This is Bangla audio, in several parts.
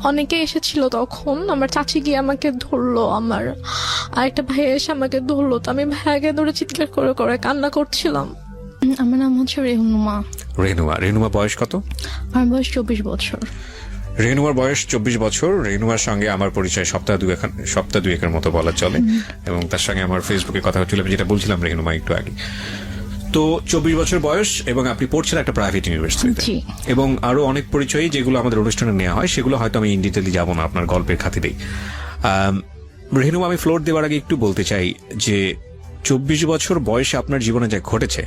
অনেকে এসেছিল তখন, আমার চাচি গিয়ে আমাকে ধরলো, আমার আরেকটা ভাই এসে আমাকে ধরলো, তো আমি ভাইয়াকে ধরে চিৎকার করে করে কান্না করছিলাম। আমার নাম হচ্ছে রেহনুমা। রেহনুমা বয়স কত? আমার বয়স 24 বছর। রেহনুমার বয়স 24 বছর। রেহনুমার সঙ্গে আমার পরিচয় সপ্তাহ দুয়েকের মতো বলা চলে, এবং তার সঙ্গে আমার ফেসবুকে কথা হচ্ছিল, যেটা বলছিলাম রেহনুমা একটু আগে। তো 24 বছর বয়স, এবং আপনি পড়ছেন একটা প্রাইভেট ইউনিভার্সিটিতে, এবং আরো অনেক পরিচয় যেগুলো আমাদের অনুষ্ঠানে নেওয়া হয়, সেগুলো হয়তো আমি ইন ডিটেইলে যাবো না আপনার গল্পের খাতিরেই। রেহনুমা, আমি ফ্লোর দেওয়ার আগে একটু বলতে চাই যে 24 বছর বয়সে আপনার জীবনে যা ঘটেছে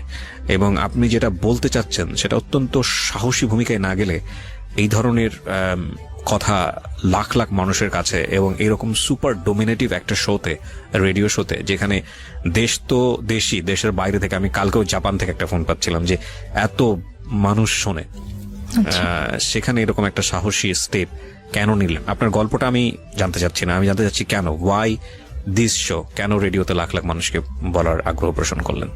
এবং আপনি যেটা বলতে চাচ্ছেন, সেটা অত্যন্ত সাহসী ভূমিকায় না গেলে এই ধরনের কথা লাখ লাখ মানুষের কাছে, এবং এরকম সুপার ডোমিনেটিভ একটা শোতে, রেডিও শোতে, যেখানে দেশ তো দেশই, দেশের বাইরে থেকে, আমি কালকেও জাপান থেকে একটা ফোন পাচ্ছিলাম যে এত মানুষ শোনে, সেখানে এরকম একটা সাহসী স্টেপ কেন নিলেন? আপনার গল্পটা আমি জানতে চাচ্ছি না, আমি জানতে চাচ্ছি কেন, ওয়াই দিস শো, কেন রেডিওতে লাখ লাখ মানুষকে বলার আগ্রহ পোষণ করলেন?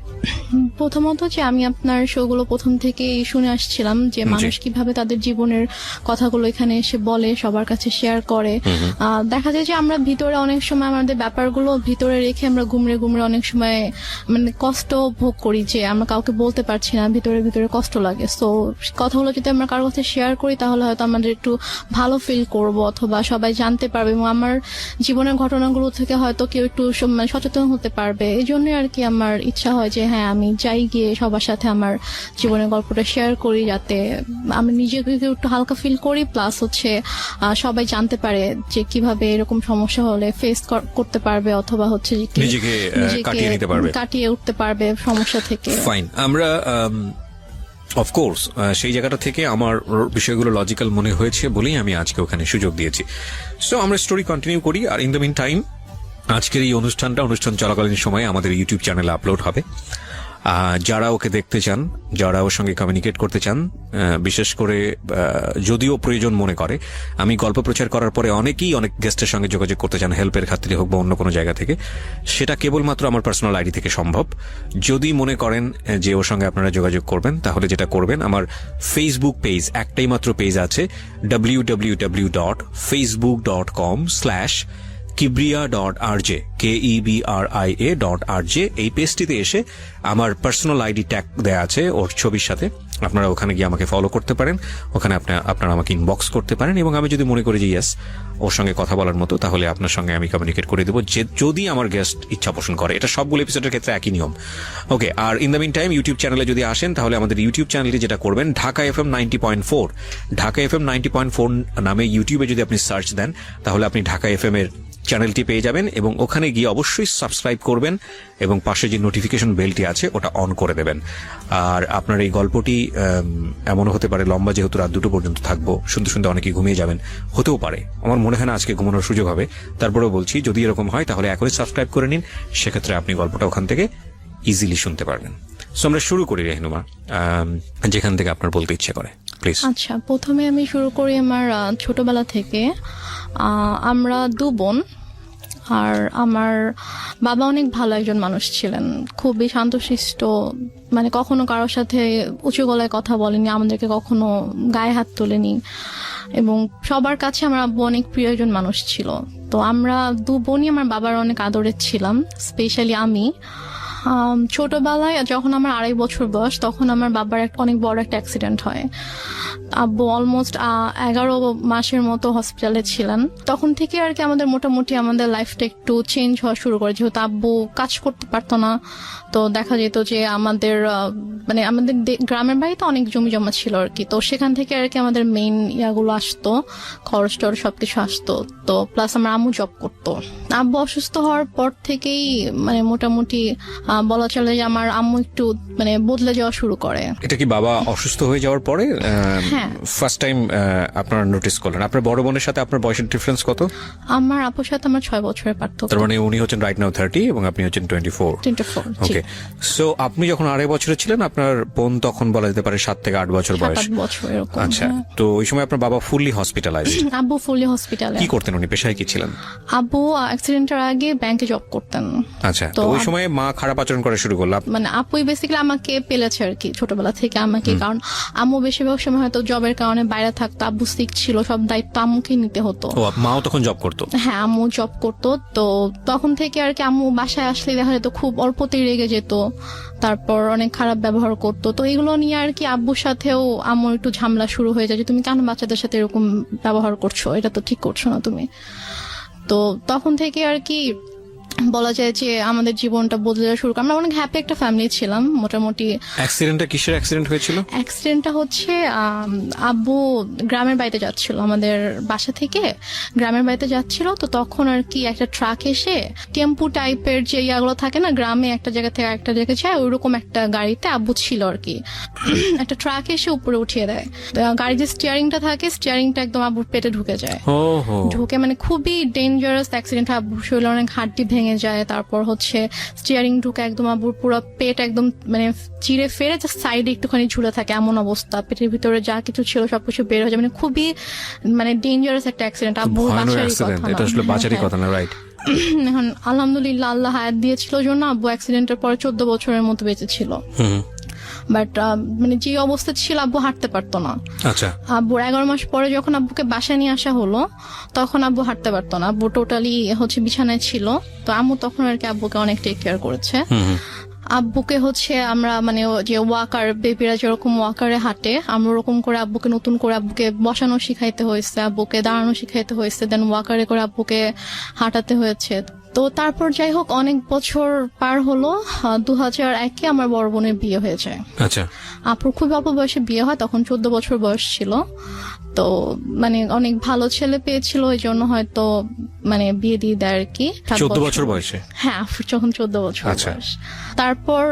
প্রথমত যে আমি আপনার শোগুলো প্রথম থেকে শুনে আসছিলাম যে মানুষ কিভাবে তাদের জীবনের কথাগুলো এখানে এসে বলে, সবার কাছে শেয়ার করে। দেখা যায় যে আমরা ভিতরে অনেক সময় আমাদের ব্যাপারগুলো ভিতরে রেখে আমরা ঘুমড়ে ঘুমড়ে অনেক সময় মানে কষ্ট ভোগ করি, যে আমরা কাউকে বলতে পারছি না, ভিতরে ভিতরে কষ্ট লাগে। তো কথাগুলো যদি আমরা কারোর কাছে শেয়ার করি তাহলে হয়তো আমাদের একটু ভালো ফিল করবো, অথবা সবাই জানতে পারবে, এবং আমার জীবনের ঘটনাগুলো থেকে হয়তো কেউ একটু সচেতন হতে পারবে। এই জন্যই আর কি আমার ইচ্ছা হয় যে হ্যাঁ, আমি যাই গিয়ে সবার সাথে আমার জীবনের গল্পটা শেয়ার করি, যাতে আমি নিজেকে একটু হালকা ফিল করি, প্লাস হচ্ছে সবাই জানতে পারে যে কিভাবে এরকম সমস্যা হলে ফেস করতে পারবে, অথবা হচ্ছে নিজেকে কাটিয়ে উঠতে পারবে সমস্যা থেকে। ফাইন, আমরা অফকোর্স সেই জায়গাটা থেকে আমার বিষয়গুলো লজিক্যাল মনে হয়েছে বলেই আমি আজকে ওখানে সুযোগ দিয়েছি। সো আমরা স্টোরি কন্টিনিউ করি, আর ইন দ্য মিন টাইম আজকের এই অনুষ্ঠান চলাকালীন সময়ে আমাদের ইউটিউব চ্যানেলে আপলোড হবে। যারা ওকে দেখতে চান, যারা ওর সঙ্গে কমিউনিকেট করতে চান, বিশেষ করে যদিও প্রয়োজন মনে করে, আমি গল্প প্রচার করার পরে অনেকেই অনেক গেস্টের সঙ্গে যোগাযোগ করতে চান, হেল্পের খাতিরে হোক বা অন্য কোনো জায়গা থেকে, সেটা কেবলমাত্র আমার পার্সোনাল আইডি থেকে সম্ভব। যদি মনে করেন যে ওর সঙ্গে আপনারা যোগাযোগ করবেন, তাহলে যেটা করবেন, আমার ফেসবুক পেজ, একটাই মাত্র পেজ আছে, www.facebook.com/kibria.rj, KEBRIA.RJ। এই পেজটিতে এসে আমার পার্সোনাল আইডি ট্যাগ দেয়া আছে ওর ছবির সাথে, আপনারা ওখানে গিয়ে আমাকে ফলো করতে পারেন, ওখানে আপনারা আমাকে ইনবক্স করতে পারেন, এবং আমি যদি মনে করি যে ইয়েস ওর সঙ্গে কথা বলার মতো, তাহলে আপনার সঙ্গে আমি কমিউনিকেট করে দেবো, যে যদি আমার গেস্ট ইচ্ছা পোষণ করে। এটা সবগুলো এপিসোডের ক্ষেত্রে একই নিয়ম। ওকে, আর in the meantime YouTube চ্যানেলে যদি আসেন, তাহলে আমাদের ইউটিউব চ্যানেলে যেটা করবেন, ঢাকা FM 90.4, ঢাকা FM 90.4 নামে ইউটিউবে যদি আপনি সার্চ দেন, তাহলে আপনি ঢাকা FM এর চ্যানেলটি পেয়ে যাবেন, এবং ওখানে গিয়ে অবশ্যই সাবস্ক্রাইব করবেন, এবং পাশে যে নোটিফিকেশন বেলটি আছে ওটা অন করে দেবেন। আর আপনার এই গল্পটি এমনও হতে পারে লম্বা, যেহেতু রাত 2টো পর্যন্ত থাকবো, শুনতে শুনতে অনেকেই ঘুমিয়ে যাবেন, হতেও পারে, আমার মনে হয় না আজকে ঘুমানোর সুযোগ হবে। তারপরেও বলছি, যদি এরকম হয় তাহলে এখনই সাবস্ক্রাইব করে নিন, সেক্ষেত্রে আপনি গল্পটা ওখান থেকে ইজিলি শুনতে পারবেন। সো আমরা শুরু করি রেহনুমা, যেখান থেকে আপনার বলতে ইচ্ছে করে, প্লিজ। আচ্ছা, প্রথমে আমি শুরু করি আমার ছোটবেলা থেকে। আমরা 2 বোন, আর আমার বাবা অনেক ভালো একজন মানুষ ছিলেন, খুবই শান্তশিষ্ট, মানে কখনো কারোর সাথে উঁচু গলায় কথা বলেনি, আমাদেরকে কখনো গায়ে হাত তোলেনি, এবং সবার কাছে আমার আব্বু অনেক প্রিয় একজন মানুষ ছিল। তো আমরা 2 বোনই আমার বাবার অনেক আদরের ছিলাম, স্পেশালি আমি। ছোটবেলায় যখন আমার 2.5 বছর বয়স, তখন আমার বাবার অনেক বড় একটা অ্যাক্সিডেন্ট হয়। আব্বু অলমোস্ট 11 মাসের মতো হসপিটালে ছিলেন। তখন থেকে আর কি আমাদের মোটামুটি আমাদের লাইফটা একটু চেঞ্জ হওয়া শুরু করে, যেহেতু আব্বু কাজ করতে পারতো না। তো দেখা যেত যে আমাদের গ্রামের বাড়িতে অনেক জমি জমা ছিল আর কি, তো সেখান থেকে আর কি আমাদের মেইন ইয়াগুলো আসতো, খরচ টরচ সবকিছু আসতো। তো প্লাস আমার আম্মু জব করতো। আব্বু অসুস্থ হওয়ার পর থেকেই মানে মোটামুটি বলা চলে যে আমার আম্মু একটু মানে বদলে যাওয়া শুরু করে। এটা কি বাবা অসুস্থ হয়ে যাওয়ার পরে ফার্স্ট টাইম আপনারা নোটিস করলেন? আপনার বড় বোনের সাথে আপনার বয়সের ডিফারেন্স কত? আমার আপুর সাথে আমার 6 বছরের পার্থক্য। তার মানে উনি হচ্ছেন রাইট নাও 30 এবং আপনি হচ্ছেন 24। ওকে, সো আপনি যখন 2.5 বছরের ছিলেন, আপনার বোন তখন বলা যেতে পারে 7 থেকে 8 বছর বয়স। আচ্ছা, তো ওই সময় আপনার বাবা ফুললি হসপিটালাইজড? আব্বু ফুললি হসপিটালে। কি করতেন উনি, পেশায় কি ছিলেন? আব্বু অ্যাক্সিডেন্টের আগে ব্যাংকে জব করতেন। আচ্ছা, তো ওই সময় মা খারাপ খারাপ আচরণ করা শুরু করলো? মানে আপুই বেসিক্যালি আমাকে পেলেছে আর কি ছোটবেলা থেকে আমাকে, কারণ আম্মু বেশিরভাগ সময় হয়তো জবের কারণে বাইরে থাকতো, আব্বু সিক ছিল, সব দায়িত্ব আম্মুকে নিতে হতো। ও, মাও তখন জব করতো? হ্যাঁ, আম্মু জব করতো। তো তখন থেকে আর কি আম্মু বাসায় আসলে দেখা যেত খুব অল্পতেই রেগে যেত, তারপর অনেক খারাপ ব্যবহার করতো। তো এগুলো নিয়ে আর কি আব্বুর সাথেও আম্মুর একটু ঝামেলা শুরু হয়ে যায় যে তুমি কেন বাচ্চাদের সাথে এরকম ব্যবহার করছো, এটা তো ঠিক করছো না তুমি। তো তখন থেকে আর কি বলা যায় যে আমাদের জীবনটা বদলে যাওয়া শুরু করে। আমরা অনেক হ্যাপি একটা ফ্যামিলি ছিলাম মোটামুটি। অ্যাক্সিডেন্টটা কিসের অ্যাক্সিডেন্ট হয়েছিল? অ্যাক্সিডেন্টটা হচ্ছে আব্বু গ্রামের বাড়িতে যাচ্ছিল, আমাদের বাসা থেকে গ্রামের বাড়িতে যাচ্ছিল। তো তখন আর কি একটা ট্রাক এসে টেম্পু টাইপের যে ইয়াগুলো থাকে না, গ্রামে একটা জায়গা থেকে একটা জায়গায় যায়, ওইরকম একটা গাড়িতে আব্বু ছিল আর কি। একটা ট্রাক এসে উপরে উঠিয়ে দেয়। তো গাড়ির যে স্টিয়ারিংটা থাকে, স্টিয়ারিংটা একদম আব্বুর পেটে ঢুকে যায়। ঢুকে মানে খুবই ডেঞ্জারাস অ্যাক্সিডেন্ট। আব্বুর শরীরে অনেক হাড্ডি ভেঙে যায়, তারপর হচ্ছে স্টিয়ারিং ঢুকে একদম আব্বুর পুরো পেট একদম মানে চিড়ে ফেরে সাইডে একটুখানি ঝুলে থাকে, এমন অবস্থা। পেটের ভিতরে যা কিছু ছিল সবকিছু বের হয়ে যায়, মানে খুবই মানে ডেঞ্জারাস একটা অ্যাক্সিডেন্ট। আব্বুর বাসারই কথা না। রাইট। এখন আলহামদুলিল্লাহ আল্লাহ হায়াত দিয়েছিল জন্য আব্বু অ্যাক্সিডেন্টের পরে 14 বছরের মতো বেঁচে ছিল। বাট মানে যে অবস্থা ছিল আব্বু হাঁটতে পারতো না। আচ্ছা। আব্বুর 11 মাস পরে যখন আব্বুকে বাসায় নিয়ে আসা হলো তখন আব্বু হাঁটতে পারতো না, আব্বু টোটালি হচ্ছে বিছানায় ছিল। তো আম্মু তখন আর কি আব্বুকে অনেক টেক কেয়ার করেছে। আব্বুকে হচ্ছে আমরা মানে যে ওয়াকার, বেবিরা যেরকম ওয়াকারে হাঁটে, আমরা ওরকম করে আব্বুকে নতুন করে আব্বুকে বসানো শিখাইতে হয়েছে, আব্বুকে দাঁড়ানো শিখাইতে হয়েছে, দেন ওয়াকারে করে আব্বুকে হাঁটাতে হয়েছে। তো তারপর যাই হোক অনেক বছর পার হলো। 2001-এ আমার বড় বোনের বিয়ে হয়ে যায়। আচ্ছা। আপুর খুব অল্প বয়সে বিয়ে হয়, তখন 14 বছর বয়স ছিল। তো মানে অনেক ভালো ছেলে পেয়েছিল, এই জন্য হয়তো মানে বিয়ে দিয়ে দেয় আর কি। 14 বছর বয়সে? হ্যাঁ, আপুর যখন 14 বছর বয়স। তারপর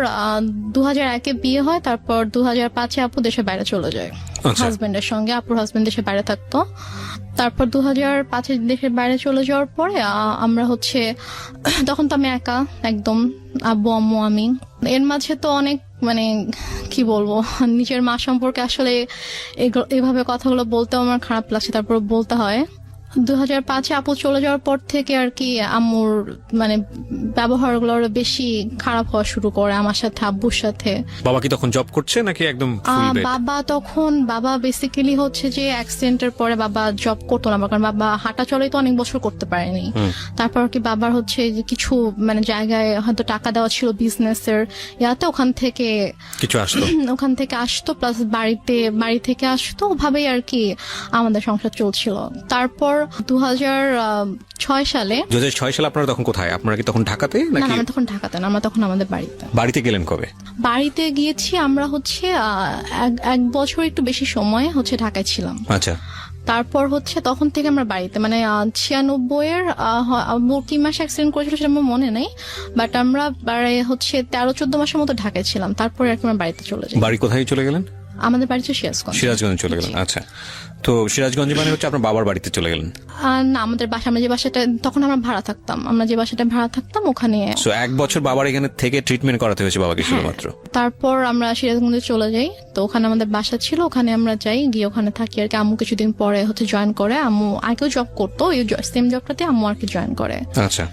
2001-এ বিয়ে হয়, তারপর 2005-এ আপু দেশের বাইরে চলে যায় হাজবেন্ডের সঙ্গে। আপুর হাজবেন্ড দেশের বাইরে থাকতো। তারপর 2005-এ দেশের বাইরে চলে যাওয়ার পরে আমরা হচ্ছে তখন তো আমি একা একদম, আব্বু আম্মু আমি। এর মাঝে তো অনেক মানে কি বলবো, নিজের মা সম্পর্কে আসলে এভাবে কথাগুলো বলতেও আমার খারাপ লাগছে, তারপর বলতে হয়। 2005-এ আপু চলে যাওয়ার পর থেকে আর কি আম্মুর মানে ব্যবহারগুলো আরো বেশি খারাপ হওয়া শুরু করে আমার সাথে, আব্বুর সাথে। বাবা কি তখন জব করছে নাকি একদম ফুল বেড? বাবা বেসিক্যালি হচ্ছে যে অ্যাক্সিডেন্টের পরে বাবা জব করতো না, কারণ বাবা হাঁটা চলাই তো অনেক বছর করতে পারেনি। তারপর কি বাবার হচ্ছে যে কিছু মানে জায়গায় হয়তো টাকা দেওয়া ছিল বিজনেসের ইয়াতে, ওখান থেকে আসতো প্লাস বাড়ি থেকে আসতো, ওভাবেই আর কি আমাদের সংসার চলছিল। তারপর 2006 সালে আপনারা তখন কোথায়? আপনারা কি তখন ঢাকাতে নাকি? না, আমরা তখন ঢাকাতে না, আমরা তখন আমাদের বাড়িতে গেলেন কবে? বাড়িতে গিয়েছি আমরা হচ্ছে 1 বছর একটু বেশি সময় হচ্ছে ঢাকায় ছিলাম। আচ্ছা। তারপর হচ্ছে তখন থেকে আমরা বাড়িতে মানে 96-এর কি মাসে অ্যাক্সিডেন্ট করেছিল সেটা আমার মনে নেই, বাট আমরা হচ্ছে 13-14 মাসের মতো ঢাকায় ছিলাম। তারপরে আর কি আমরা বাড়িতে চলে যাই। বাড়ি কোথায় চলে গেলেন? আমাদের বাড়ি ছিল সিরাজগঞ্জ চলে গেলেন। আচ্ছা। তো সিরাজগঞ্জে মানে হচ্ছে আপনার বাবার বাড়িতে চলে গেলেন? না, আমাদের বাসা, আমরা যে বাসাটা তখন আমরা ভাড়া থাকতাম ওখানে। 1 বছর বাবার এখানে থেকে ট্রিটমেন্ট করাতে হয়েছে বাবাকে শুধুমাত্র? তারপর আমরা সিরাজগঞ্জে চলে যাই। তো ওখানে আমাদের বাসা ছিল, ওখানে আমরা যাই, গিয়ে ওখানে থাকি আর কি। আম্মু কিছুদিন পরে হচ্ছে জয়েন করে। আম্মু আগেও জব করতো, ওই সেম জবটাতে আম্মু আর কি জয়েন করে। আচ্ছা।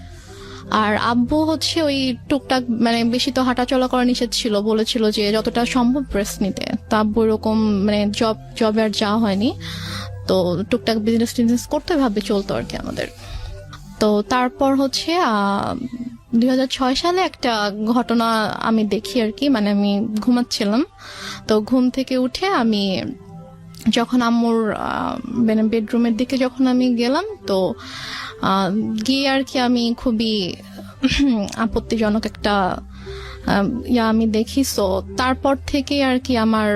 আর আব্বু হচ্ছে ওই টুকটাক মানে বেশি তো হাঁটা চলা করা নিষেধ ছিল, বলেছিল যে যতটা সম্ভব রেস্ট নিতে। তো আব্বু এরকম মানে জবে আর যাওয়া হয়নি, তো টুকটাক বিজনেস করতে ভাবে চলতো আর কি আমাদের। তো তারপর হচ্ছে 2006 সালে একটা ঘটনা আমি দেখি আর কি, মানে আমি ঘুমাচ্ছিলাম, তো ঘুম থেকে উঠে আমি যখন আম্মুর মানে বেডরুমের দিকে যখন আমি গেলাম, তো গিয়ে আর কি আমি খুবই আপত্তিজনক একটা আমি দেখি। সো তারপর থেকে আর কি আমার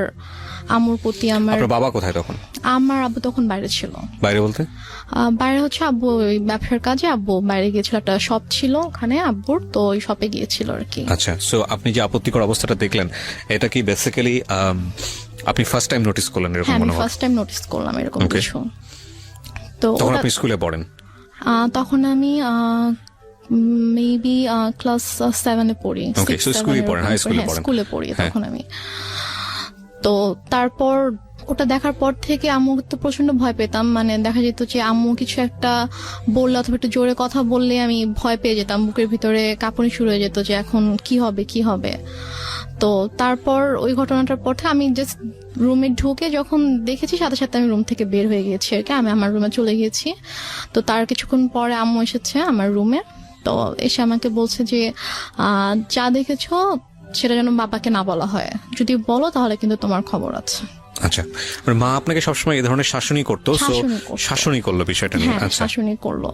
আম্মুর প্রতি আপনার বাবা কোথায় তখন? আমার আব্বু তখন বাইরে ছিল। বাইরে বলতে? বাইরে হচ্ছে আব্বু ওই ব্যবসার কাজে আব্বু বাইরে গিয়েছিল, একটা শপ ছিল ওখানে আব্বুর, তো ওই শপে গিয়েছিল আর কি। আচ্ছা। সো আপনি যে আপত্তিকর অবস্থাটা দেখলেন, এটা কি বেসিক্যালি আপনি ফার্স্ট টাইম নোটিস করলেন এরকম? হ্যাঁ, আমি ফার্স্ট টাইম নোটিস করলাম এরকম কিছু। তো তখন আপনি স্কুলে পড়েন? তখন আমি মেবি ক্লাস 7-এ পড়ি। স্কুলে পড়েন? হাই স্কুলে পড়েন? স্কুলে পড়ি তখন আমি। তো তারপর ওটা দেখার পর থেকে আম্মু তো প্রচন্ড ভয় পেতাম, মানে দেখা যেত যে আম্মু কিছু একটা বললে অথবা একটু জোরে কথা বললে আমি ভয় পেয়ে যেতাম, বুকের ভিতরে কাঁপুনি শুরু হয়ে যেত যে এখন কি হবে কি হবে। তো তারপর ওই ঘটনাটার পর থেকে আমি জাস্ট রুমে ঢুকে যখন দেখেছি সাথে সাথে আমি রুম থেকে বের হয়ে গিয়েছি আর কি, আমি আমার রুমে চলে গিয়েছি। তো তার কিছুক্ষণ পরে আম্মু এসেছে আমার রুমে, তো এসে আমাকে বলছে যে যা দেখেছো সেটা যেন বাবাকে না বলা হয়, যদি বলো তাহলে কিন্তু তোমার খবর আছে। আচ্ছা, মানে মা আপনাকে সবসময় এই ধরনের শাসনই করতো, শাসনই করলো বিষয়টা নিয়ে। হ্যাঁ, আচ্ছা, শাসনই করলো।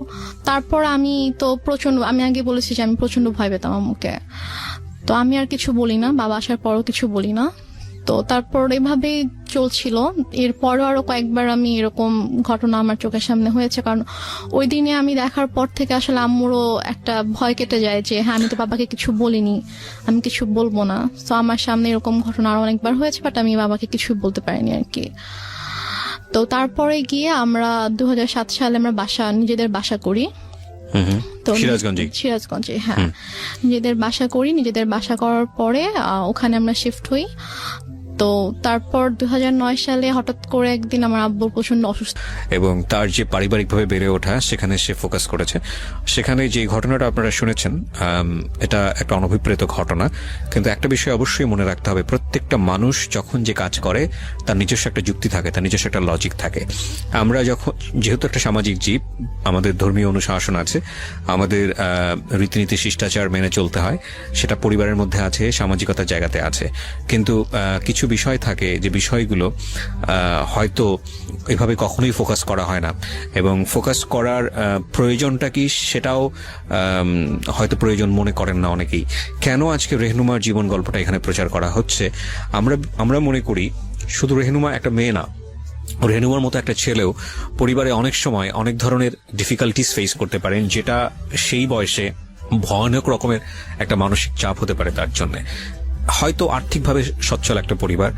তারপর আমি তো প্রচন্ড, আমি আগে বলেছি যে আমি প্রচন্ড ভয় পেতাম আম্মুকে, তো আমি আর কিছু বলি না, বাবা আসার পরও কিছু বলি না। তো তারপর এভাবেই চলছিল। এরপরও আরো কয়েকবার আমি এরকম ঘটনা আমার চোখের সামনে হয়েছে, কারণ ওই দিনে আমি দেখার পর থেকে আসলে আম্মুরও একটা ভয় কেটে যায় যে হ্যাঁ আমি তো বাবাকে কিছু বলিনি, আমি কিছু বলবো না। তো আমার সামনে এরকম ঘটনা আরো অনেকবার হয়েছে, বাট আমি বাবাকে কিছু বলতে পারিনি আর কি। তো তারপরে গিয়ে আমরা 2007 সালে আমরা নিজেদের বাসা করি। তো সিরাজগঞ্জে, হ্যাঁ, নিজেদের বাসা করি। নিজেদের বাসা করার পরে ওখানে আমরা শিফট হই। তো তারপর 2009 সালে হঠাৎ করে একদিন আমার আব্বু প্রচন্ড অসুস্থ, এবং তার যে পারিবারিকভাবে বেড়ে ওঠা সেখানে সে ফোকাস করেছে। সেখানে যে ঘটনাটা আপনারা শুনেছেন এটা একটা অনভিপ্রেত ঘটনা, কিন্তু একটা বিষয় অবশ্যই মনে রাখতে হবে, প্রত্যেকটা মানুষ যখন যে কাজ করে তার নিজস্ব একটা যুক্তি থাকে, তার নিজস্ব একটা লজিক থাকে। আমরা যখন, যেহেতু একটা সামাজিক জীব, আমাদের ধর্মীয় অনুশাসন আছে, আমাদের রীতিনীতি শিষ্টাচার মেনে চলতে হয়, সেটা পরিবারের মধ্যে আছে, সামাজিকতার জায়গাতে আছে। কিন্তু কিছু বিষয় থাকে যে বিষয়গুলো হয়তো এভাবে কখনোই ফোকাস করা হয় না, এবং ফোকাস করার প্রয়োজনটা কি সেটাও হয়তো প্রয়োজন মনে করেন না অনেকেই। কেন আজকে রেহনুমার জীবন গল্পটা এখানে প্রচার করা হচ্ছে? আমরা মনে করি শুধু রেহনুমা একটা মেয়ে না, রেহনুমার মতো একটা ছেলেও পরিবারে অনেক সময় অনেক ধরনের ডিফিকাল্টিস ফেস করতে পারেন, যেটা সেই বয়সে ভয়ানক রকমের একটা মানসিক চাপ হতে পারে তার জন্য। হয়তো আর্থিকভাবে সচ্ছল একটা পরিবার,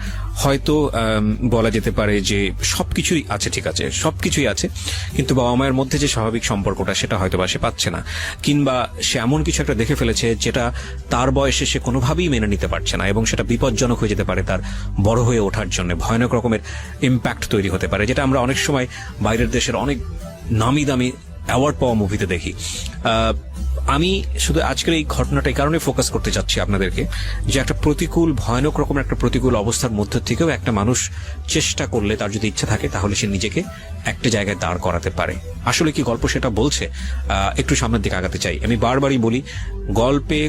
হয়তো বলা যেতে পারে যে সবকিছুই আছে, ঠিক আছে, সবকিছুই আছে, কিন্তু বাবা মায়ের মধ্যে যে স্বাভাবিক সম্পর্কটা সেটা হয়তো বা সে পাচ্ছে না, কিংবা সে এমন কিছু একটা দেখে ফেলেছে যেটা তার বয়সে সে কোনোভাবেই মেনে নিতে পারছে না, এবং সেটা বিপজ্জনক হয়ে যেতে পারে তার বড় হয়ে ওঠার জন্য। ভয়ানক রকমের ইম্প্যাক্ট তৈরি হতে পারে, যেটা আমরা অনেক সময় বাইরের দেশের অনেক নামি দামি অ্যাওয়ার্ড পাওয়া মুভিতে দেখি। আমি শুধু আজকের এই ঘটনাটা এই কারণে ফোকাস করতে চাচ্ছি আপনাদেরকে, যে একটা প্রতিকূল, ভয়ানক রকমের একটা প্রতিকূল অবস্থার মধ্য থেকেও একটা মানুষ চেষ্টা করলে, তার যদি ইচ্ছা থাকে, তাহলে সে নিজেকে একটা জায়গায় দাঁড় করাতে পারে। আসলে কি গল্প সেটা বলছে? একটু সামনের দিকে আগাতে চাই। আমি বারবারই বলি, গল্পে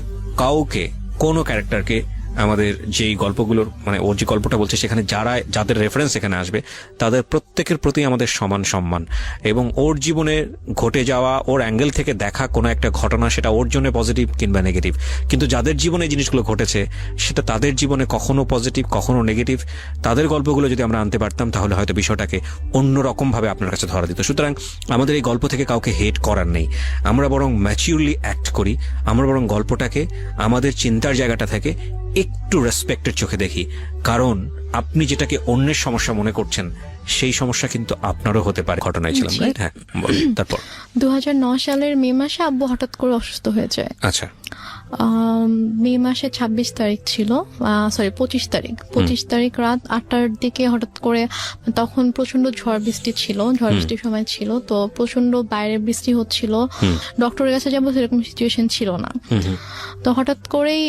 কাউকে, কোনো ক্যারেক্টারকে, আমাদের যেই গল্পগুলোর, মানে ওর যে গল্পটা বলছে সেখানে যাদের রেফারেন্স এখানে আসবে তাদের প্রত্যেকের প্রতি আমাদের সমান সম্মান, এবং ওর জীবনে ঘটে যাওয়া, ওর অ্যাঙ্গেল থেকে দেখা কোনো একটা ঘটনা, সেটা ওর জন্য পজিটিভ কিংবা নেগেটিভ, কিন্তু যাদের জীবনে এই জিনিসগুলো ঘটেছে সেটা তাদের জীবনে কখনো পজিটিভ কখনো নেগেটিভ, তাদের গল্পগুলো যদি আমরা আনতে পারতাম তাহলে হয়তো বিষয়টাকে অন্যরকম ভাবে আপনার কাছে ধরা দিত। সুতরাং আমাদের এই গল্প থেকে কাউকে হেট করার নেই, আমরা বরং ম্যাচিউরলি অ্যাক্ট করি, আমরা বরং গল্পটাকে আমাদের চিন্তার জায়গাটা থেকে একটু রেসপেক্টের চোখে দেখি, কারণ আপনি যেটাকে অন্যের সমস্যা মনে করছেন সেই সমস্যা কিন্তু আপনারও হতে পারে। ঘটনায় ছিলাম, রাইট? হ্যাঁ, তারপর 2009 সালের মে মাসে আব্বু হঠাৎ করে অসুস্থ হয়ে যায়। আচ্ছা, মে মাসে 26 তারিখ ছিল, 25 তারিখ রাত 8টার দিকে হঠাৎ করে, তখন প্রচন্ড ঝড় বৃষ্টির সময় ছিল, তো প্রচন্ড বাইরে বৃষ্টি হচ্ছিল, ডক্টরের কাছে যাবো সেরকম সিচুয়েশন ছিল না। তো হঠাৎ করেই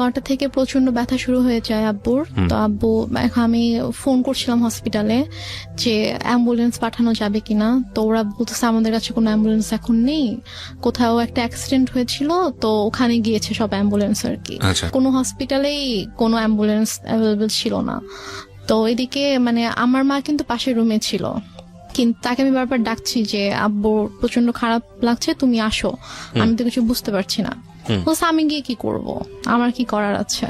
9টা থেকে প্রচন্ড ব্যথা শুরু হয়ে যায় আব্বুর। তো আব্বু, আমি ফোন করছিলাম হসপিটালে যে অ্যাম্বুলেন্স পাঠানো যাবে কিনা, তো ওরা বলতেছে আমাদের কাছে কোনো অ্যাম্বুলেন্স এখন নেই, কোথাও একটা অ্যাক্সিডেন্ট হয়েছিল তো ওখানে গিয়েছে সব অ্যাম্বুলেন্স আর কি, কোনো হসপিটালেই কোনো অ্যাম্বুলেন্স অ্যাভেলেবল ছিল না। তো এদিকে মানে আমার মা কিন্তু পাশের রুমে ছিল, কিন্তু তাকে আমি বারবার ডাকছি যে আব্বু প্রচন্ড খারাপ লাগছে, তুমি আসো, আমি তো কিছু বুঝতে পারছি না। বলছে আমি গিয়ে কি করব, আমার কি করার আছে।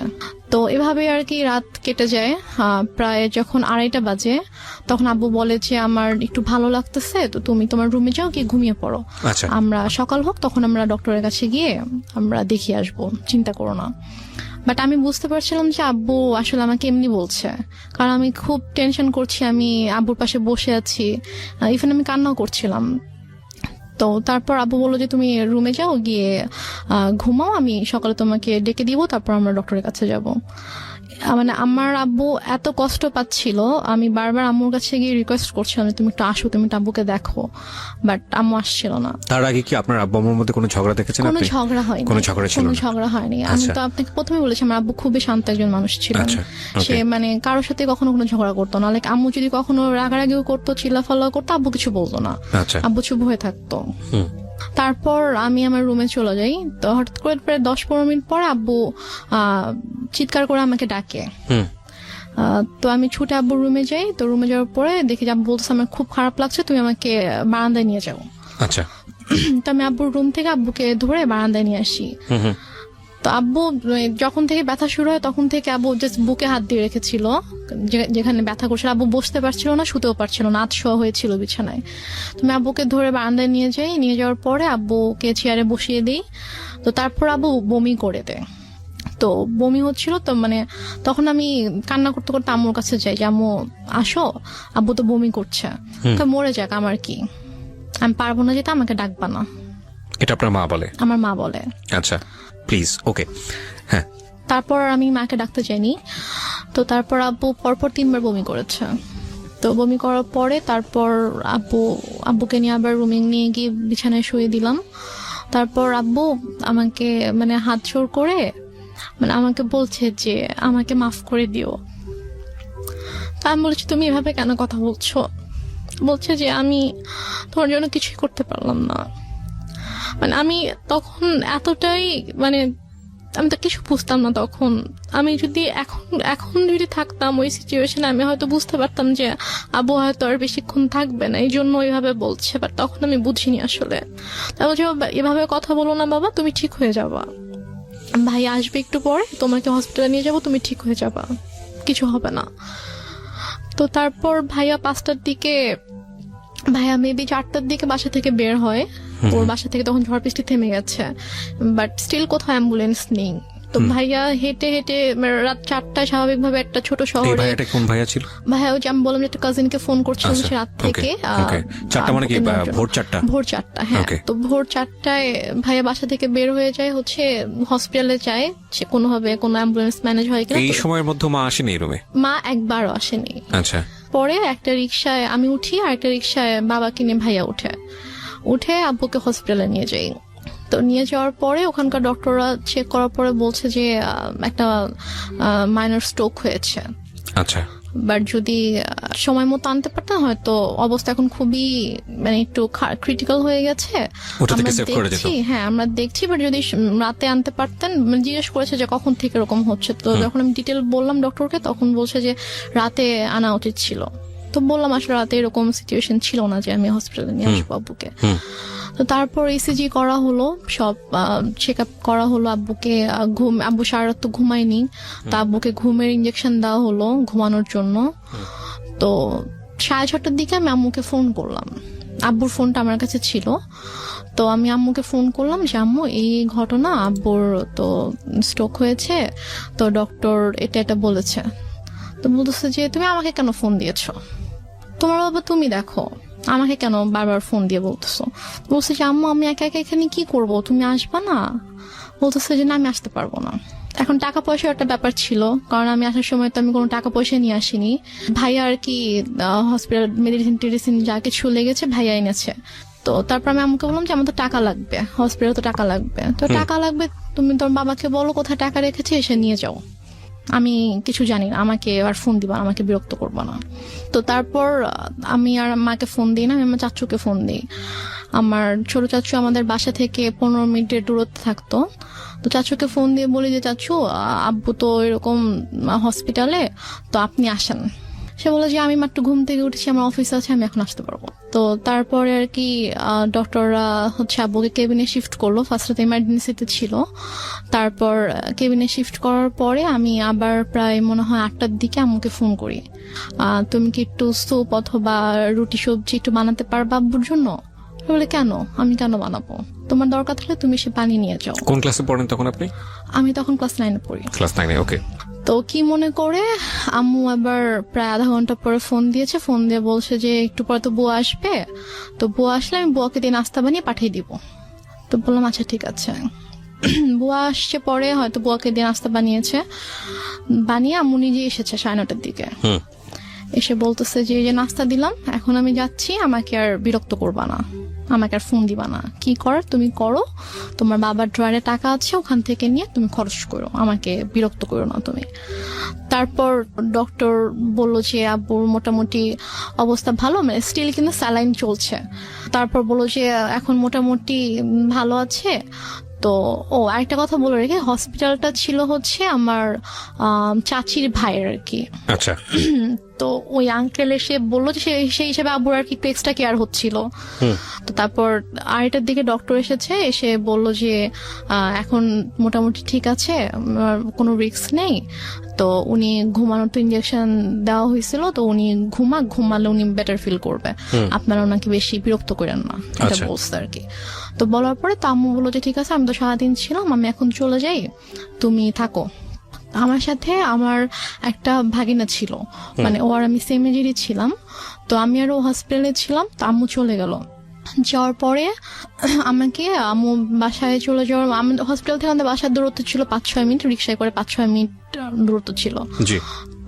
তো এভাবে আর কি রাত কেটে যায়। প্রায় যখন 2:30 বাজে তখন আব্বু বলে যে আমার একটু ভালো লাগতেছে, তো তুমি তোমার রুমে যাও, গিয়ে ঘুমিয়ে পড়ো, আমরা সকাল হোক তখন আমরা ডক্টরের কাছে গিয়ে আমরা দেখিয়ে আসবো, চিন্তা করো না। বাট আমি বুঝতে পারছিলাম যে আব্বু আসলে আমাকে এমনি বলছে, কারণ আমি খুব টেনশন করছি, আমি আব্বুর পাশে বসে আছি, ইভেন আমি কান্নাও করছিলাম। তো তারপর আব্বু বললো যে তুমি রুমে যাও, গিয়ে ঘুমাও, আমি সকালে তোমাকে ডেকে দিব, তারপর আমরা ডক্টরের কাছে যাব। মানে আমার আব্বু এত কষ্ট পাচ্ছিল, আমি বারবার আম্মুর কাছে গিয়ে রিকোয়েস্ট করছিলাম যে তুমি একটু আসো, তুমি একটু আব্বুকে দেখো, বাট আম্মু আসছিল না। তার আগে কি আপনার আব্বু আম্মুর মধ্যে কোনো ঝগড়া দেখেছেন কোনো আপনি? ঝগড়া হয়নি, কোনো ঝগড়া ছিল কোনো না? ঝগড়া হয়নি। আমি আচ্ছা। তো আপনাকে প্রথমে বলেছি আমার আব্বু খুবই শান্ত একজন মানুষ ছিলেন। আচ্ছা, সে okay. মানে কারোর সাথে কখনো কোনো ঝগড়া করতো না। লাইক আম্মু যদি কখনো রাগারাগিও করতো, চিল্লাফাল্লা করতো, আব্বু কিছু বলতো না, আচ্ছা। আব্বু চুপ হয়ে থাকতো। হুম। তারপর আমি আমার রুমে চলে যাই। তো হঠাৎ করে প্রায় 10-15 মিনিট পর আব্বু চিৎকার করে আমাকে ডাকে। হুম। তো আমি ছুটে আব্বুর রুমে যাই। তো রুমে যাওয়ার পরে দেখি যে আব্বু বলতেছে আমার খুব খারাপ লাগছে, তুমি আমাকে বারান্দায় নিয়ে যাও। আচ্ছা। তো আমি আব্বুর রুম থেকে আব্বুকে ধরে বারান্দায় নিয়ে আসি। হুম হুম। তো আব্বু যখন থেকে ব্যথা শুরু হয় তখন থেকে আব্বু জাস্ট বুকে হাত দিয়ে রেখেছিল, যেখানে ব্যথা করছিল। আব্বু বসতে পারছিল না, শুতেও পারছিল না, আতশোয়া হয়েছিল বিছানায়। তুমি আব্বুকে ধরে বারান্দায় নিয়ে যাই। নিয়ে যাওয়ার পরে আব্বুকে চেয়ারে বসিয়ে দিই। তো তারপর আব্বু বমি করে দেয়। তো বমি হচ্ছিল, তো মানে তখন আমি কান্না করতে করতে আম্মুর কাছে যাই যে আম্মু আসো, আব্বু তো বমি করছে। তো মরে যাক, আমার কি, আমি পারবো না যেতে, আমাকে ডাকবা না। এটা আপনার মা বলে? আমার মা বলে। আচ্ছা, প্লিজ। ওকে, হ্যাঁ। তারপর আমি মাকে ডাকতে যাইনি। তো তারপর আব্বু পরপর 3 বার বমি করেছে। তো বমি করার পরে তারপর আব্বুকে নিয়ে আবার রুমে নিয়ে গিয়ে বিছানায় শুয়ে দিলাম। তারপর আব্বু আমাকে মানে হাত জোড় করে মানে আমাকে বলছে যে আমাকে মাফ করে দিও। তা আমি বলছি তুমি এভাবে কেন কথা বলছো? বলছে যে আমি তোমার জন্য কিছুই করতে পারলাম না। মানে আমি তখন এতটাই মানে আমি তো কিছু বুঝতাম না তখন। আমি যদি এখন যদি থাকতাম ওই সিচুয়েশনে, আমি হয়তো বুঝতে পারতাম যে আব্বু হয়তো আর বেশিক্ষণ থাকবে না, এই জন্য ওইভাবে বলছে। বাট তখন আমি বুঝিনি আসলে। তা বলছে এভাবে কথা বলো না বাবা, তুমি ঠিক হয়ে যাবা, ভাই আসবে একটু পরে, তোমাকে হসপিটালে নিয়ে যাবো, তুমি ঠিক হয়ে যাবা, কিছু হবে না। তো তারপর ভাইয়া 5টার দিকে, ভাইয়া মেবি 4টার দিকে বাসা থেকে বের হয়। ওর বাসা থেকে তখন ঝড় বৃষ্টি থেমে গেছে, বাট স্টিল কোথাও অ্যাম্বুলেন্স নেই। তো ভাইয়া হেঁটে হেঁটে রাত 4টায় স্বাভাবিকভাবে একটা ছোট শহরে। ভাইয়াটা কোন ভাইয়া ছিল? ভাইয়া ওই যে আমি বললাম যে একটা কাজিনকে ফোন করছিলাম সে রাত থেকে। 4টা মানে কি ভোর 4টা? ভোর 4টা, হ্যাঁ। তো ভোর 4টায় ভাইয়া বাসা থেকে বের হয়ে যায়, হচ্ছে হসপিটালে যায়, সে কোনোভাবে কোনো অ্যাম্বুলেন্স ম্যানেজ হয় কিনা। এই সময়ের মধ্যে মা আসেনি রুমে? মা একবারও আসেনি। আচ্ছা। পরে একটা রিক্সায় আমি উঠি, আর একটা রিক্সায় বাবাকে নিয়ে ভাইয়া উঠে আব্বুকে হসপিটালে নিয়ে যাই। তো নিয়ে যাওয়ার পরে ওখানকার ডক্টররা চেক করার পরে বলছে যে একটা মাইনর স্ট্রোক হয়েছে। আচ্ছা। বাট যদি সময় মতো আনতে পারতাম হয়তো অবস্থা এখন খুবই মানে একটু ক্রিটিক্যাল হয়ে গেছে। হ্যাঁ আমরা দেখছি, বাট যদি রাতে আনতে পারতেন। জিজ্ঞেস করেছে যে কখন থেকে এরকম হচ্ছে। তো যখন আমি ডিটেল বললাম ডক্টরকে, তখন বলছে যে রাতে আনা উচিত ছিল। তো বললাম আসলে রাতে এরকম সিচুয়েশন ছিল না যে আমি হসপিটালে নিয়ে আসবো আব্বুকে। তো তারপর ইসিজি করা হলো, সব চেক আপ করা হলো। আব্বুকে আব্বু সারা রাত তো ঘুমায়নি, তো আব্বুকে ঘুমের ইঞ্জেকশন দেওয়া হলো ঘুমানোর জন্য। তো 6:30টার দিকে আমি আম্মুকে ফোন করলাম, আব্বুর ফোনটা আমার কাছে ছিল। তো আমি আম্মুকে ফোন করলাম যে আম্মু এই ঘটনা, আব্বুর তো স্ট্রোক হয়েছে, তো ডক্টর এটা বলেছে। তো বলতেছে যে তুমি আমাকে কেন ফোন দিয়েছো, তোমার বাবা তুমি দেখো, আমাকে কেন বারবার ফোন দিয়ে বলতেছো? বলছে যে আম্মু আমি একা একা এখানে কি করবো, তুমি আসবা না? বলতেছে যে না আমি আসতে পারবো না। এখন টাকা পয়সার একটা ব্যাপার ছিল, কারণ আমি আসার সময় তো আমি কোনো টাকা পয়সা নিয়ে আসিনি। ভাইয়া আর কি হসপিটাল মেডিসিন যা কিছু লেগেছে ভাইয়া এনেছে। তো তারপর আমি আমাকে বললাম যে আমার তো টাকা লাগবে, হসপিটাল তো টাকা লাগবে। তো টাকা লাগবে, তুমি তোর বাবাকে বলো কোথায় টাকা রেখেছে, এসে নিয়ে যাও, আমি কিছু জানি না, আমাকে আর ফোন দিবা, আমাকে বিরক্ত করবো না। তো তারপর আমি আর মাকে ফোন দিই না, আমি আমার চাচুকে ফোন দিই। আমার ছোট চাচু আমাদের বাসা থেকে 15 মিনিটের দূরত্বে থাকতো। তো চাচুকে ফোন দিয়ে বলি যে চাচু আব্বু তো এরকম হসপিটালে, তো আপনি আসেন। সে বলে যে আমি মাত্র ঘুম থেকে উঠেছি, আমার অফিস আছে, আমি এখন আসতে পারবো। তো তারপরে আর কি ডক্টররা হচ্ছে আব্বুকে কেবিনে শিফট করলো। ফার্স্টে ইমার্জেন্সিতে ছিল, তারপর কেবিনে শিফট করার পরে আমি আবার প্রায় মনে হয় 8টার দিকে আম্মুকে ফোন করি, তুমি কি একটু স্যুপ অথবা রুটি সবজি একটু বানাতে পারবা আব্বুর জন্য? বলে কেন, আমি কেন বানাবো, তোমার দরকার থাকলে তুমি সে পানি নিয়ে যাও। কোন ক্লাসে পড়েন তখন আপনি? আমি তখন ক্লাস 9-এ পড়ি। ক্লাস 9-এ, ওকে। তো কি মনে করে আম্মু আবার প্রায় আধা ঘন্টা পরে ফোন দিয়েছে। ফোন দিয়ে বলছে যে একটু পরে তো বুয়া আসবে, তো বুয়া আসলে আমি বুয়াকে দিয়ে নাস্তা বানিয়ে পাঠিয়ে দিব। তো বললাম আচ্ছা ঠিক আছে। বুয়া আসছে পরে, হয়তো বুয়াকে দিয়ে নাস্তা বানিয়ে আম্মু নিজে এসেছে 9:30 দিকে। এসে বলতেছে যে এই যে নাস্তা দিলাম, এখন আমি যাচ্ছি, আমাকে আর বিরক্ত করবা না, আমাকে আর ফোন দিবা না, কি করার তুমি করো, তোমার বাবার ড্রয়ারে টাকা আছে ওখান থেকে নিয়ে তুমি খরচ করো, আমাকে বিরক্ত করো না তুমি। তারপর ডক্টর বলল যে আব্বুর মোটামুটি অবস্থা ভালো, মানে স্টিল কিন্তু স্যালাইন চলছে। তারপর বললো যে এখন মোটামুটি ভালো আছে। তো আরেকটা কথা বলে রেখে, হসপিটালটা ছিল হচ্ছে আমার চাচির ভাইয়ের আর কি। আচ্ছা। তো ওই আঙ্কেল এসে বললো যে সেই হিসেবে আব্বুর আর কি একটু এক্সট্রা কেয়ার হচ্ছিল। তো তারপর আড়াইটার দিকে ডক্টর এসে বললো যে এখন মোটামুটি ঠিক আছে, কোনো রিস্ক নেই। তো উনি ঘুমানোর তো ইনজেকশন দেওয়া হয়েছিল, তো উনি ঘুমালে উনি বেটার ফিল করবে, আপনারা ওনাকে বেশি বিরক্ত করেন না, এটা বলছে আর কি। তো বলার পরে তো আম্মু বললো যে ঠিক আছে, আমি তো সারাদিন ছিলাম, আমি এখন চলে যাই, তুমি থাকো। আমার সাথে আমার একটা ভাগিনা ছিল, মানে ও আর আমি সেম এজেরই ছিলাম। তো আমি আর ও হসপিটালে ছিলাম, তো আম্মু চলে গেল। যাওয়ার পরে আমাকে আম্মু বাসায় চলে যাওয়ার, হসপিটাল থেকে আমাদের বাসার দূরত্ব ছিল 5-6 মিনিট, রিক্সায় করে 5-6 মিনিট দূরত্ব ছিল।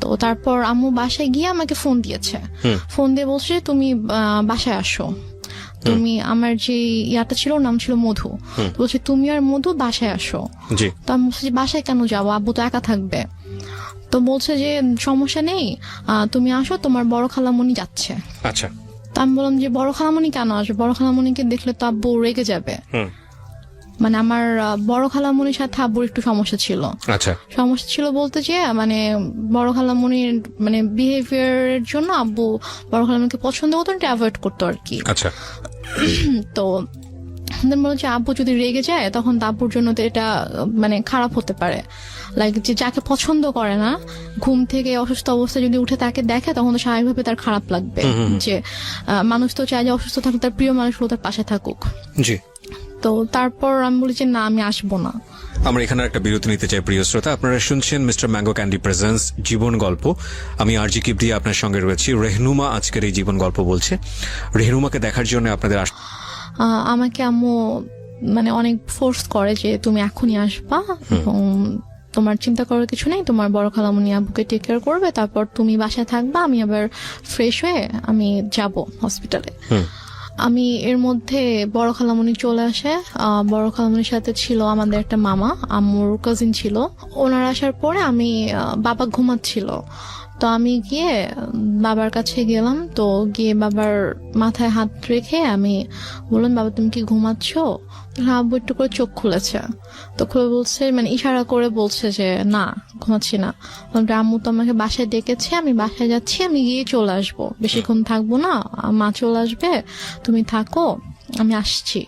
তো তারপর আম্মু বাসায় গিয়ে আমাকে ফোন দিয়েছে, ফোন দিয়ে বলছে তুমি বাসায় আসো, তুমি আমার যে ইয়াটা ছিল ওর নাম ছিল মধু, বলছে তুমি আর মধু বাসায় আসো। তো আমি বলছি বাসায় কেন যাবো, আব্বু তো একা থাকবে। তো বলছে যে সমস্যা নেই, তুমি আসো, তোমার বড় খালামণি যাচ্ছে। আচ্ছা। তো আমি বললাম যে বড় খালামণি কেন আসবে, বড় খালামণিকে দেখলে তো আব্বু রেগে যাবে। মানে আমার বড় খালামণির সাথে আব্বুর একটু সমস্যা ছিল। আচ্ছা। সমস্যা ছিল বলতে যে মানে বড় খালামণির মানে বিহেভিয়ারের জন্য আব্বু বড় খালামণিকে পছন্দ করতো, এটা অ্যাভয়েড করতো আর কি। আচ্ছা। তো বলো যে আব্বু যদি রেগে যায় তখন তো আব্বুর জন্য তো এটা মানে খারাপ হতে পারে। লাইক যে যাকে পছন্দ করে না, ঘুম থেকে অসুস্থ অবস্থায় যদি উঠে তাকে দেখে, তখন তো স্বাভাবিকভাবে তার খারাপ লাগবে। যে মানুষ তো চায় যে অসুস্থ থাকুক, তার প্রিয় মানুষগুলো তার পাশে থাকুক। জি। তো তারপর আমি বলি যে না, আমি আসবো না। আমরা এখানে একটা বিরতি নিতে চাই। প্রিয় শ্রোতা, আপনারা শুনছেন মিস্টার ম্যাঙ্গো ক্যান্ডি প্রেজেন্স জীবন গল্প। আমি আরজি কিবরিয়া আপনার সঙ্গে রয়েছি। রেহনুমা আজকের এই জীবন গল্প বলছে। রেহনুমাকে দেখার জন্য আপনাদের আমাকে আম্মু মানে অনেক ফোর্স করে যে তুমি এখনই আসবা, এবং তোমার চিন্তা করার কিছু নেই, তোমার বড় খালামণি আব্বুকে টেক কেয়ার করবে, তারপর তুমি বাসায় থাকবা, আমি আবার ফ্রেশ হয়ে আমি যাব হসপিটালে। আমি এর মধ্যে বড় খালামণি চলে আসে। বড় খালামণির সাথে ছিল আমাদের একটা মামা, আম্মুর কাজিন ছিল। ওনারা আসার পরে আমি বাবা ঘুমাচ্ছিল, তো আমি গিয়ে বাবার কাছে গেলাম। তো গিয়ে বাবার মাথায় হাত রেখে আমি বললাম, বাবা তুমি কি ঘুমাচ্ছ? আব্বু একটু করে চোখ খুলেছে, তো খুলে বলছে, মানে ইশারা করে বলছে যে না ঘুমাচ্ছি না। আম্মু তো আমাকে বাসায় ডেকেছে, আমি বাসায় যাচ্ছি, আমি গিয়ে চলে আসবো, বেশিক্ষণ থাকবো না, মা চলে আসবে, তুমি থাকো, আমি আসছি।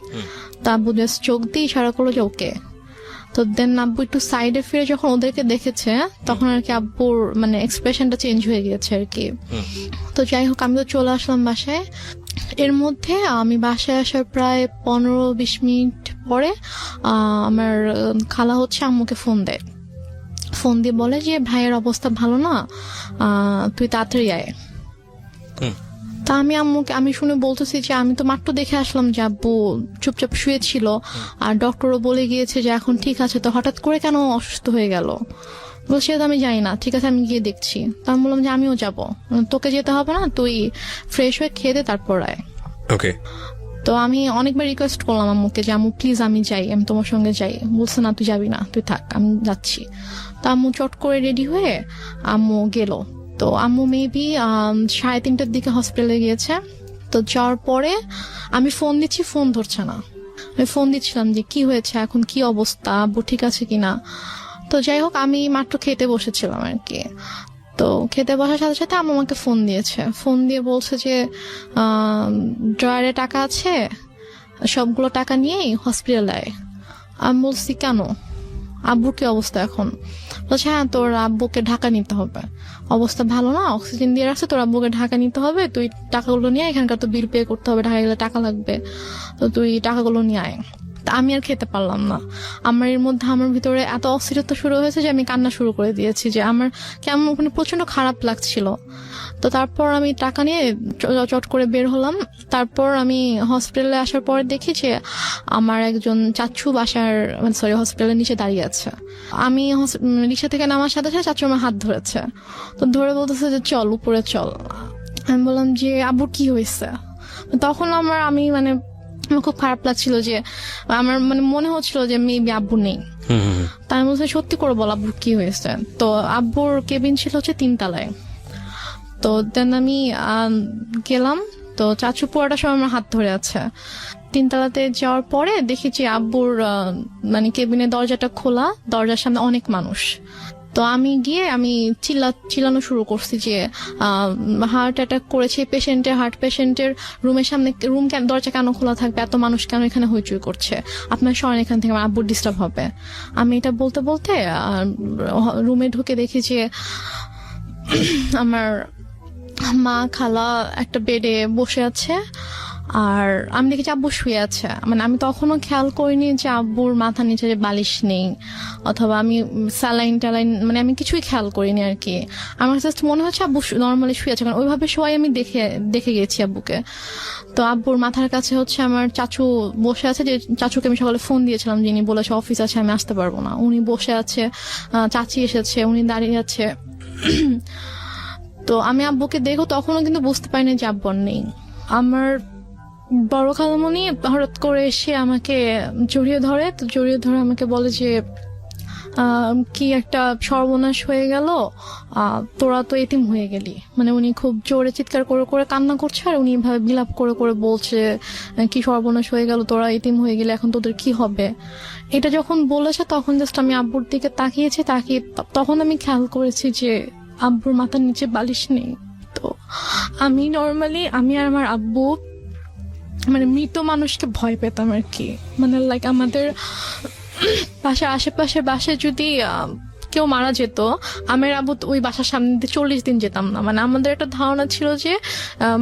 তো আব্বু জাস্ট চোখ দিয়ে ইশারা করলো যে ওকে। তো দেন আব্বু একটু সাইডে ফিরে যখন ওদেরকে দেখেছে, তখন আর কি আব্বুর মানে এক্সপ্রেশনটা চেঞ্জ হয়ে গিয়েছে আর কি। তো যাই হোক, আমি তো চলে আসলাম বাসায়। এর মধ্যে আমি বাসায় আসার প্রায় 15-20 মিনিট পরে আমার খালা হচ্ছে আম্মুকে ফোন দেয়। ফোন দিয়ে বলে যে ভাইয়ের অবস্থা ভালো না, তুই তাড়াতাড়ি আয়। তা আমি শুনে বলতেছি যে আমি তো মাত্র দেখে আসলাম যে আব্বু চুপচাপ শুয়েছিল, আর ডক্টরও বলে গিয়েছে যে এখন ঠিক আছে, তো হঠাৎ করে কেন অসুস্থ হয়ে গেল? বলছি আমি জানি না, ঠিক আছে আমি গিয়ে দেখছি। তা আমি বললাম যে আমিও যাব, তোকে যেতে হবে না, তুই ফ্রেশ হয়ে খেয়ে দে তারপর আয়। ওকে। তো আমি অনেকবার রিকোয়েস্ট করলাম আম্মুকে যে আম্মু প্লিজ আমি যাই, আমি তোমার সঙ্গে যাই। বলছে না তুই যাবি না, তুই থাক, আমি যাচ্ছি। তো আম্মু চট করে রেডি হয়ে আম্মু গেল। তো আম্মু মেবি 3:30টার দিকে হসপিটালে গিয়েছে। তো যাওয়ার পরে আমি ফোন দিচ্ছি, ফোন ধরছে না। আমি ফোন দিচ্ছিলাম যে কি হয়েছে, এখন কি অবস্থা, আব্বু ঠিক আছে কিনা। তো যাই হোক, আমি মাত্র খেতে বসেছিলাম আর কি। তো খেতে বসার সাথে সাথে আম্মু আমাকে ফোন দিয়েছে। ফোন দিয়ে বলছে যে ড্রয়ারে টাকা আছে, সবগুলো টাকা নিয়েই হসপিটালে আয়। আমি বলছি কেন, আব্বুর কি অবস্থা এখন? বলছে হ্যাঁ, তোর আব্বুকে ঢাকা নিতে হবে, অবস্থা ভালো না, অক্সিজেন দিয়ে রাখছে, তোর আব্বুকে ঢাকা নিতে হবে, তুই টাকাগুলো নিয়ে, এখানকার তো বিল পে করতে হবে, ঢাকা গেলে টাকা লাগবে, তো তুই টাকাগুলো নিয়ে আয়। তা আমি আর খেতে পারলাম না। আমার এর মধ্যে আমার ভিতরে এত অস্থিরতা শুরু হয়েছে যে আমি কান্না শুরু করে দিয়েছি, যে আমার কেমন ওখানে প্রচন্ড খারাপ লাগছিল। তো তারপর আমি টাকা নিয়ে চট করে বের হলাম। তারপর আমি হসপিটালে আসার পর দেখি যে আমার একজন চাচু হসপিটালের নিচে দাঁড়িয়ে আছে। আমি রিক্সা থেকে নামার সাথে সাথে চাচু আমার হাত ধরেছে, তো ধরে বলতেছে যে চল উপরে চল। আমি বললাম যে আব্বুর কি হয়েছে? তখন আমার খুব খারাপ লাগছিল, যে আমার মনে হচ্ছিল যে মেবি আব্বু নেই। তাই আমি বলছি সত্যি করে বল আব্বুর কি হয়েছে। তো আব্বুর কেবিন ছিল হচ্ছে 3 তলায়। তো দেন আমি গেলাম, তো চাচু পুরোটা সময় আমার হাত ধরে আছে। 3 তলাতে যাওয়ার পরে দেখেছি আব্বুর কেবিনের দরজাটা খোলা, দরজার সামনে অনেক মানুষ। তো আমি গিয়ে চিল্লানো শুরু করছি যে হার্ট অ্যাটাক করেছে হার্ট পেশেন্টের রুমের সামনে দরজা কেন খোলা থাকবে, এত মানুষ কেন এখানে হইচই করছে, আপনার সরেন এখান থেকে, আমার আব্বুর ডিস্টার্ব হবে। আমি এটা বলতে বলতে রুমে ঢুকে দেখি যে আমার মা খালা একটা বেডে বসে আছে, আর আমি দেখেছি আব্বু শুয়ে আছে। আমি তখনও খেয়াল করিনি যে আব্বুর মাথার নিচে যে বালিশ নেই, অথবা আমি স্যালাইন টালাইন আমি কিছুই খেয়াল করিনি আর কি। আমার জাস্ট মনে হচ্ছে আব্বু নর্মালি শুয়ে আছে, কারণ ওইভাবে শোয়াই আমি দেখে গেছি আব্বুকে। তো আব্বুর মাথার কাছে হচ্ছে আমার চাচু বসে আছে, যে চাচুকে আমি সকালে ফোন দিয়েছিলাম, যিনি বলেছে অফিস আছে আমি আসতে পারবো না, উনি বসে আছে। চাচি এসেছে, উনি দাঁড়িয়ে আছে। তো আমি আব্বুকে দেখো তখনও কিন্তু বুঝতে পারিনি যে আব্বু নেই। আমার বড় খালামণি হঠাৎ করে এসে আমাকে জড়িয়ে ধরে আমাকে বলে যে কি একটা সর্বনাশ হয়ে গেল, তোরা তো এতিম হয়ে গেলি। উনি খুব জোরে চিৎকার করে করে কান্না করছে, আর উনি এভাবে বিলাপ করে করে বলছে কি সর্বনাশ হয়ে গেল, তোরা এতিম হয়ে গেলে এখন তোদের কি হবে। এটা যখন বলেছে তখন জাস্ট আমি আব্বুর দিকে তাকিয়েছি, তখন আমি খেয়াল করেছি যে আব্বুর মাথার নিচে বালিশ নেই। তো আমি নর্মালি আমি আর আমার আব্বু মৃত মানুষকে ভয় পেতাম আর কি। আমাদের বাসার আশেপাশে বাসায় যদি কেউ মারা যেত, আমার আব্বু ওই বাসার সামনে দিয়ে 40 দিন যেতাম না। আমাদের একটা ধারণা ছিল যে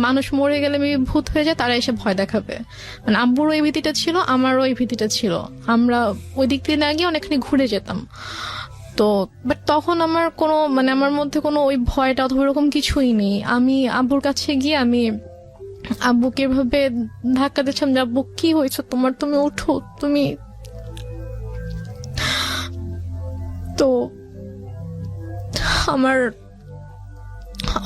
মানুষ মরে গেলে ভূত হয়ে যায়, তারা এসে ভয় দেখাবে। আব্বুর ওই ভীতিটা ছিল, আমারও ওই ভীতিটা ছিল। আমরা ওই দিক দিয়ে না গিয়ে অনেকখানি ঘুরে যেতাম। তো বাট তখন আমার কোনো আমার মধ্যে কোনো ওই ভয়টা অথবা ওরকম কিছুই নেই। আমি আব্বুর কাছে গিয়ে আমি আব্বুকে এভাবে ধাক্কা দিচ্ছিলাম যে আব্বু কি হয়েছে তোমার, তুমি ওঠো তুমি। তো আমার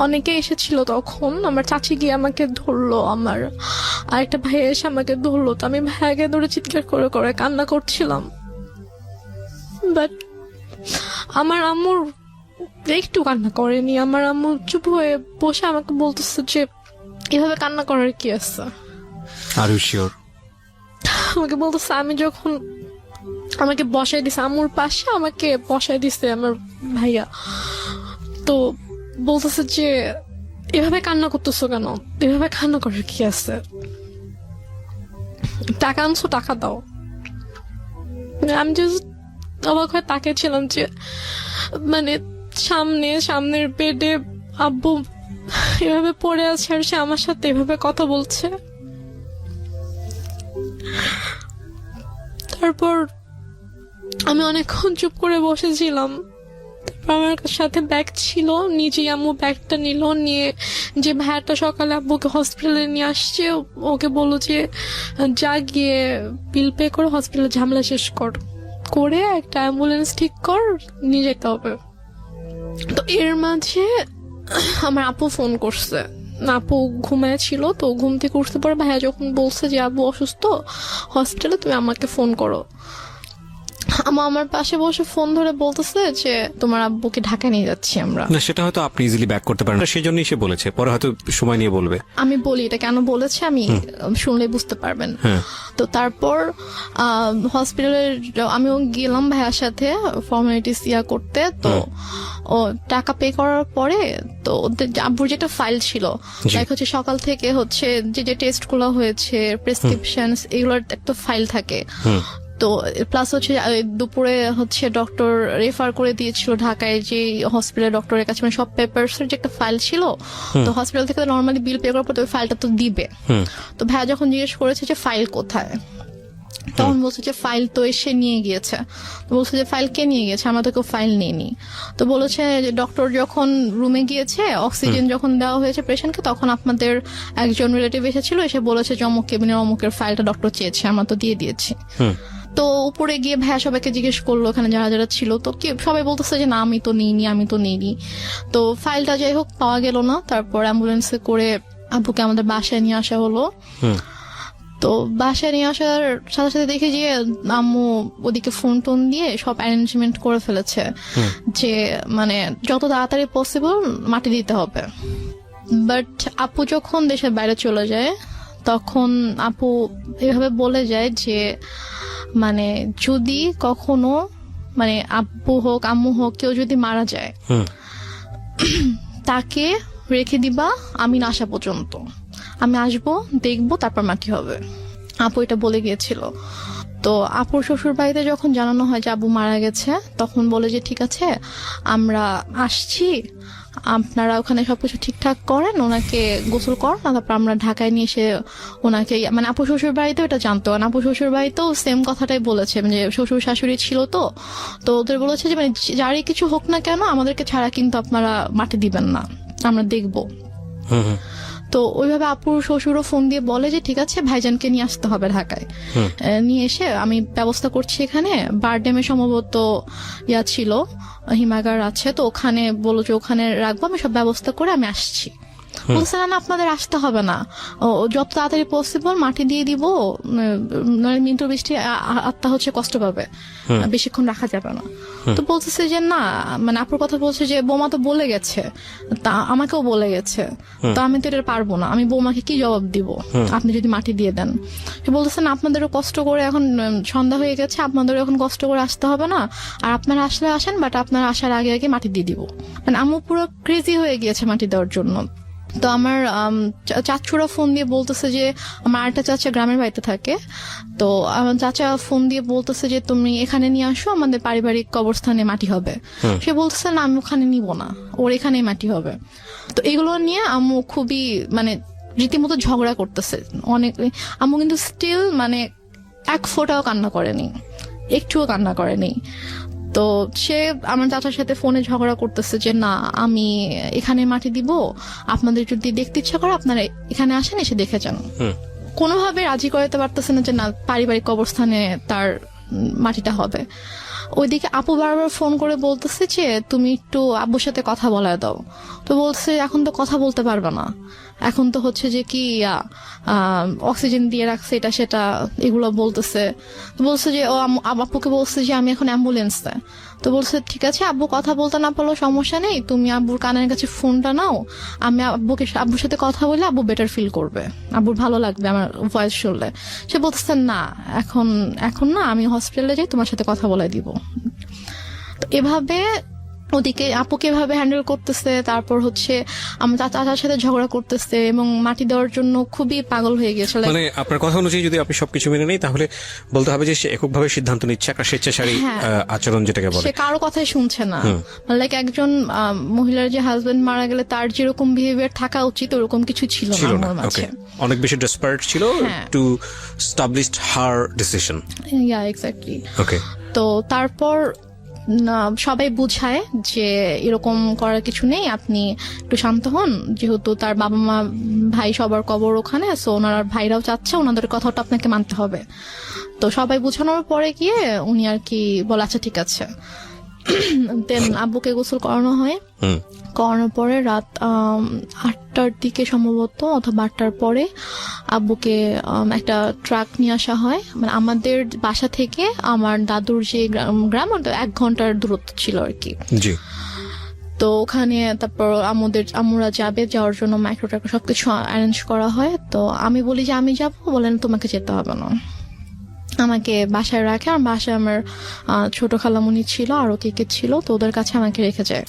অনেকে এসেছিল তখন, আমার চাচি গিয়ে আমাকে ধরলো, আমার আরেকটা ভাই এসে আমাকে ধরলো। তো আমি ভাইয়াকে ধরে চিৎকার করে করে কান্না করছিলাম। বাট আমার আম্মুর একটু কান্না করেনি। আমার আম্মু চুপ হয়ে বসে আমাকে বলতেছে যে এভাবে কান্না করার কি আছে। Are you sure? আমাকে বলতেছে, আমি যখন আমাকে বসাই দিছে আম্মুর পাশে, আমাকে বসাই দিছে আমার ভাইয়া, তো বলতেছে যে এভাবে কান্না করতেছো কেন, এভাবে কান্না করার কি আছে, টাকা আনছো টাকা দাও। আমি জাস্ট অবাক হয়ে তাকিয়েছিলাম যে সামনের বেডে আব্বু এভাবে পড়ে আছে, আর সে আমার সাথে এভাবে কথা বলছে। তারপর আমি অনেকক্ষণ চুপ করে বসেছিলাম। আমার সাথে ব্যাগ ছিল, নিজেই আম্মু ব্যাগটা নিয়ে যে ভাইয়াটা সকালে আব্বুকে হসপিটালে নিয়ে আসছে, ওকে বললো যে যা গিয়ে বিল পে করে হসপিটালে ঝামেলা শেষ করে একটা অ্যাম্বুলেন্স ঠিক কর, নিয়ে যেতে হবে। তো এর মাঝে আমার আপু ফোন করছে। আপু ঘুমায় ছিল, তো ঘুম থেকে উঠতে পরে ভাইয়া যখন বলছে যে আব্বু অসুস্থ হসপিটালে, তুমি আমাকে ফোন করো। আমার পাশে বসে ফোন ধরে বলতেছে যে তোমার আব্বুকে ঢাকা নিয়ে যাচ্ছি আমরা। না, সেটা হয়তো আপনি ইজিলি ব্যাক করতে পারেন, সেই জন্যই সে বলেছে, পরে হয়তো সময় নিয়ে বলবে। আমি বলি এটা কেন বলেছে, আমি শুনলে বুঝতে পারবেন। তো তারপর হসপিটালে আমিও গেলাম ভাইয়ার সাথে ফর্মালিটিস করতে। তো ও টাকা পে করার পরে তো ওদের আব্বুর যেটা ফাইল ছিল, হচ্ছে সকাল থেকে হচ্ছে যে টেস্ট গুলো হয়েছে, প্রেসক্রিপশন, এগুলোর একটা ফাইল থাকে। তো প্লাস হচ্ছে দুপুরে হচ্ছে ডক্টর রেফার করে দিয়েছিল ঢাকায় যে হসপিটাল ডক্টরের কাছে, সব পেপারস এর যে একটা ফাইল ছিল। তো হসপিটাল থেকে নর্মালি বিল পে করার পর ওই ফাইলটা তো দিবে। তো ভাইয়া যখন জিজ্ঞেস করেছে যে ফাইল কোথায়, তখন বলছে যে ফাইল তো এসে নিয়ে গিয়েছে। তো বলছে যে ফাইল কে নিয়ে গিয়েছে, আমরা তো কেউ ফাইল নিইনি। তো বলেছে যে ডক্টর যখন রুমে গিয়েছে, অক্সিজেন যখন দেওয়া হয়েছে পেশেন্টকে, তখন আপনাদের একজন রিলেটিভ এসেছিল, এসে বলেছে যে অমুক কেবিনের অমুকের ফাইলটা ডক্টর চেয়েছে, আমরা তো দিয়ে দিয়েছি। তো উপরে গিয়ে ভাইয়া সবাইকে জিজ্ঞেস করলো ওখানে যারা যারা ছিল, তো কি সবাই বলতেছে যে না আমি তো নিইনি। তো ফাইলটা যাই হোক পাওয়া গেল না। তারপর অ্যাম্বুলেন্সে করে আব্বুকে আমাদের বাসায় নিয়ে আসা হলো। তো বাসায় নিয়ে আসার সাথে সাথে দেখি যে আম্মু ওদিকে ফোন টোন দিয়ে সব অ্যারেঞ্জমেন্ট করে ফেলেছে যে মানে যত তাড়াতাড়ি পসিবল মাটি দিতে হবে। বাট আপু যখন দেশের বাইরে চলে যায়, তখন আপু এভাবে বলে যায় যে মানে যদি কখনো মানে আব্বু হোক আম্মু হোক কেউ যদি মারা যায়, তাকে রেখে দিবা আমি না আসা পর্যন্ত, আমি আসবো দেখবো তারপর মাটি হবে। আপু এটা বলে গিয়েছিল। তো আপুর শ্বশুর বাড়িতে যখন জানানো হয় যে আব্বু মারা গেছে, তখন বলে যে ঠিক আছে আমরা আসছি, আপনারা ওখানে সবকিছু ঠিকঠাক করেন, ওনাকে গোসল করেন, তারপর আমরা ঢাকায় নিয়ে এসে ওনাকে মানে আপু শ্বশুর বাড়িতেও এটা জানতো, কারণ আপু শ্বশুর বাড়িতেও সেম কথাটাই বলেছে যে শ্বশুর শাশুড়ি ছিল তো ওদের বলেছে যে মানে যারই কিছু হোক না কেন আমাদেরকে ছাড়া কিন্তু আপনারা মাটি দিবেন না, আমরা দেখবো। তো ওইভাবে আপুর শ্বশুরও ফোন দিয়ে বলে যে ঠিক আছে ভাইজানকে নিয়ে আসতে হবে ঢাকায়, নিয়ে এসে আমি ব্যবস্থা করছি এখানে। বারডেমে সম্ভবত ছিল হিমাগার আছে, তো ওখানে বলো যে ওখানে রাখবো, আমি সব ব্যবস্থা করে আমি আসছি। বলছে না আপনাদের আসতে হবে না, যত তাড়াতাড়ি পসিবল মাটি দিয়ে দিব, মৃত্যু বৃষ্টি আত্মা হচ্ছে কষ্ট পাবে, বেশিক্ষণ রাখা যাবে না। তো বলতেছে যে না মানে আপুর কথা বলছে যে বৌমা তো বলে গেছে, তা আমাকেও বলে গেছে, তো আমি তো এটা পারবো না, আমি বৌমাকে কি জবাব দিব আপনি যদি মাটি দিয়ে দেন। সে বলতেছে না আপনাদেরও কষ্ট করে এখন সন্ধ্যা হয়ে গেছে, আপনাদেরও এখন কষ্ট করে আসতে হবে না, আর আপনারা আসলে আসেন, বাট আপনারা আসার আগে আগে মাটি দিয়ে দিব। মানে আম্মু পুরো ক্রেজি হয়ে গিয়েছে মাটি দেওয়ার জন্য। তো আমার চাচুরা ফোন দিয়ে বলতেছে যে আমার আরেকটা চাচা গ্রামের বাড়িতে থাকে, তো আমার চাচা ফোন দিয়ে বলতেছে যে তুমি এখানে নিয়ে আসো, আমাদের পারিবারিক কবরস্থানে মাটি হবে। সে বলতেছে না আমি ওখানে নিব না, ওর এখানেই মাটি হবে। তো এগুলো নিয়ে আম্মু খুবই মানে রীতিমতো ঝগড়া করতেছে অনেক। আম্মু কিন্তু স্টিল মানে এক ফোঁটাও কান্না করেনি, একটুও কান্না করেনি। তো সে আমার চাচার সাথে ফোনে ঝগড়া করতেছে যে না আমি এখানে মাটি দিব, আপনাদের যদি দেখতে ইচ্ছা করে আপনারা এখানে আসেন, এসে দেখে যান। কোনোভাবে রাজি করাতে পারতেছে না যে না পারিবারিক কবরস্থানে তার মাটিটা হবে। ওইদিকে আপু বারবার ফোন করে বলতেছে যে তুমি একটু আব্বুর সাথে কথা বলায় দাও। তো বলছে এখন তো কথা বলতে পারবে না, এখন তো হচ্ছে যে কি অক্সিজেন দিয়ে রাখছে এটা সেটা এগুলো বলতেছে। বলছে যে ও আব্বুকে বলছে যে আমি এখন অ্যাম্বুলেন্সে। তো বলছে ঠিক আছে আব্বু কথা বলতে না পারলেও সমস্যা নেই, তুমি আব্বুর কানের কাছে ফোনটা নাও, আমি আব্বুর সাথে কথা বলে আব্বু বেটার ফিল করবে, আব্বুর ভালো লাগবে আমার ভয়েস শুনলে। সে বলতেছে না এখন না আমি হসপিটালে যাই, তোমার সাথে কথা বলে দিব। তো এভাবে ওদিকে আপুকে এভাবে হ্যান্ডেল করতেছে, তারপর হচ্ছে আমার চাচার সাথে ঝগড়া করতেছে এবং মাটি দেওয়ার জন্য খুবই পাগল হয়ে গেছে। মানে আপনার কথা অনুযায়ী যদি আপনি সবকিছু মেনে নেই, তাহলে বলতে হবে যে সে এককভাবে সিদ্ধান্ত নিচ্ছে, একটা স্বেচ্ছাচারী আচরণ যেটাকে বলে, সে কারো কথাই শুনছে না। লাইক একজন মহিলার যে হাজবেন্ড মারা গেলে তার যেরকম বিহেভিয়ার থাকা উচিত ওরকম কিছু ছিল না, অনেক বেশি ডেসপারেট ছিল to establish her decision. Yeah exactly. তো তারপর সবাই বুঝায় যে এরকম করার কিছু নেই, আপনি একটু শান্ত হন, যেহেতু তার বাবা মা ভাই সবার কবর ওখানে, সো ওনার ভাইরাও চাচ্ছে, ওনাদের কথাটা আপনাকে মানতে হবে। তো সবাই বুঝানোর পরে গিয়ে উনি আর কি বলে আচ্ছা ঠিক আছে। দেন আব্বুকে গোসল করানো হয়, করানোর পরে রাত 8টার দিকে সম্ভবত অথবা 8টার পরে আব্বুকে একটা ট্রাক নিয়ে আসা হয়। মানে আমাদের বাসা থেকে আমার দাদুর যে গ্রাম 1 ঘন্টার দূরত্ব ছিল আর কি। তো ওখানে তারপর আমুরা যাওয়ার জন্য মাইক্রো ট্রাক সবকিছু অ্যারেঞ্জ করা হয়। তো আমি বলি যে আমি যাবো, বলেন তোমাকে যেতে হবে না, আমাকে বাসায় রাখে। আর বাসায় আমার ছোট খালামুনি ছিল, আরো কে ছিল, তো ওদের কাছে আমাকে রেখে যায়।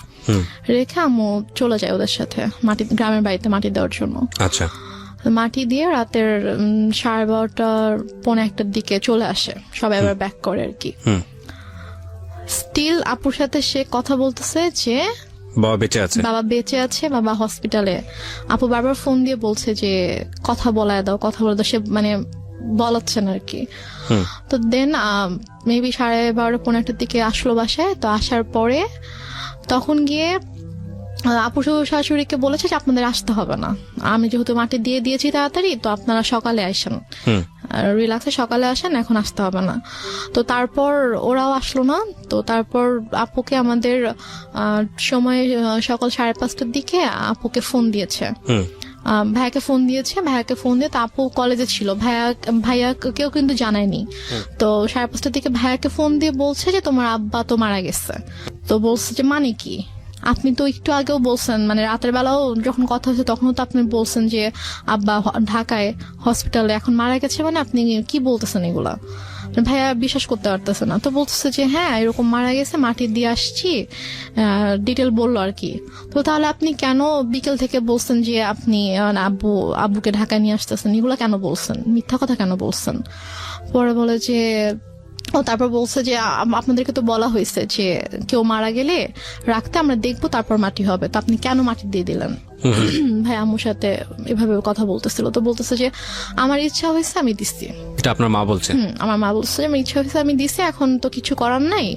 রেখে আম্মু চলে যায় ওদের সাথে গ্রামের বাড়িতে মাটি দেওয়ার জন্য। আচ্ছা, মাটি দিয়ে রাতের 12:30 পৌনে 1টার দিকে চলে আসে, সবাই আবার ব্যাক করে আর কি। স্টিল আপুর সাথে সে কথা বলতেছে যে বাবা বেঁচে আছে, বাবা হসপিটালে। আপু বারবার ফোন দিয়ে বলছে যে কথা বলায় দাও। সে মানে বলাচ্ছেন আর কি। তো দেন মেবি 12:30 15টার দিকে আসলো বাসায়। তো আসার পরে তখন গিয়ে আপু শাশুড়িকে বলেছে যে আপনাদের আসতে হবে না, আমি যেহেতু মাটি দিয়ে দিয়েছি তাড়াতাড়ি, তো আপনারা সকালে আসেন, রিল্যাক্সে সকালে আসেন, এখন আসতে হবে না। তো তারপর ওরাও আসলো না। তো তারপর আপুকে আমাদের সময় সকাল 5:30টার দিকে আপুকে ফোন দিয়েছে, ভাইয়াকে ফোন দিয়েছে। ভাইয়াকে ফোন দিয়ে তো আপু কলেজে ছিল, ভাইয়া কেউ কিন্তু জানায়নি। তো 5:30টার দিকে ভাইয়াকে ফোন দিয়ে বলছে যে তোমার আব্বা তো মারা গেছে। তো বলছে যে মানে কি, আপনি তো একটু আগেও বলছেন, মানে রাতের বেলাও যখন কথা হয়েছে তখনও তো আপনি বলছেন যে আব্বা ঢাকায় হসপিটালে, এখন মারা গেছে, মানে আপনি কি বলতেছেন এগুলা? ভাইয়া বিশ্বাস করতে পারতেছে না। তো বলতেছে যে হ্যাঁ এরকম মারা গেছে, মাটি দিয়ে আসছি, ডিটেল বললো আর কি। তো তাহলে আপনি কেন বিকেল থেকে বলছেন যে আপনি আব্বুকে ঢাকায় নিয়ে আসতেছেন, এগুলা কেন বলছেন, মিথ্যা কথা কেন বলছেন? পরে বলে যে তারপর বলছে যে আপনাদেরকে তো বলা হয়েছে যে কেউ মারা গেলে রাখতে, আমরা দেখবো তারপর মাটি হবে, তো আপনি কেন মাটি দিয়ে দিলেন? ভাই আম্মুর সাথে এভাবে কথা বলতেছিল। তো বলতেছে যে আমার ইচ্ছা হয়েছে আমি দিচ্ছি। এটা আপনার মা বলছে? আমার মা বলছে যে আমার ইচ্ছা হয়েছে আমি দিচ্ছি, এখন তো কিছু করার নাই।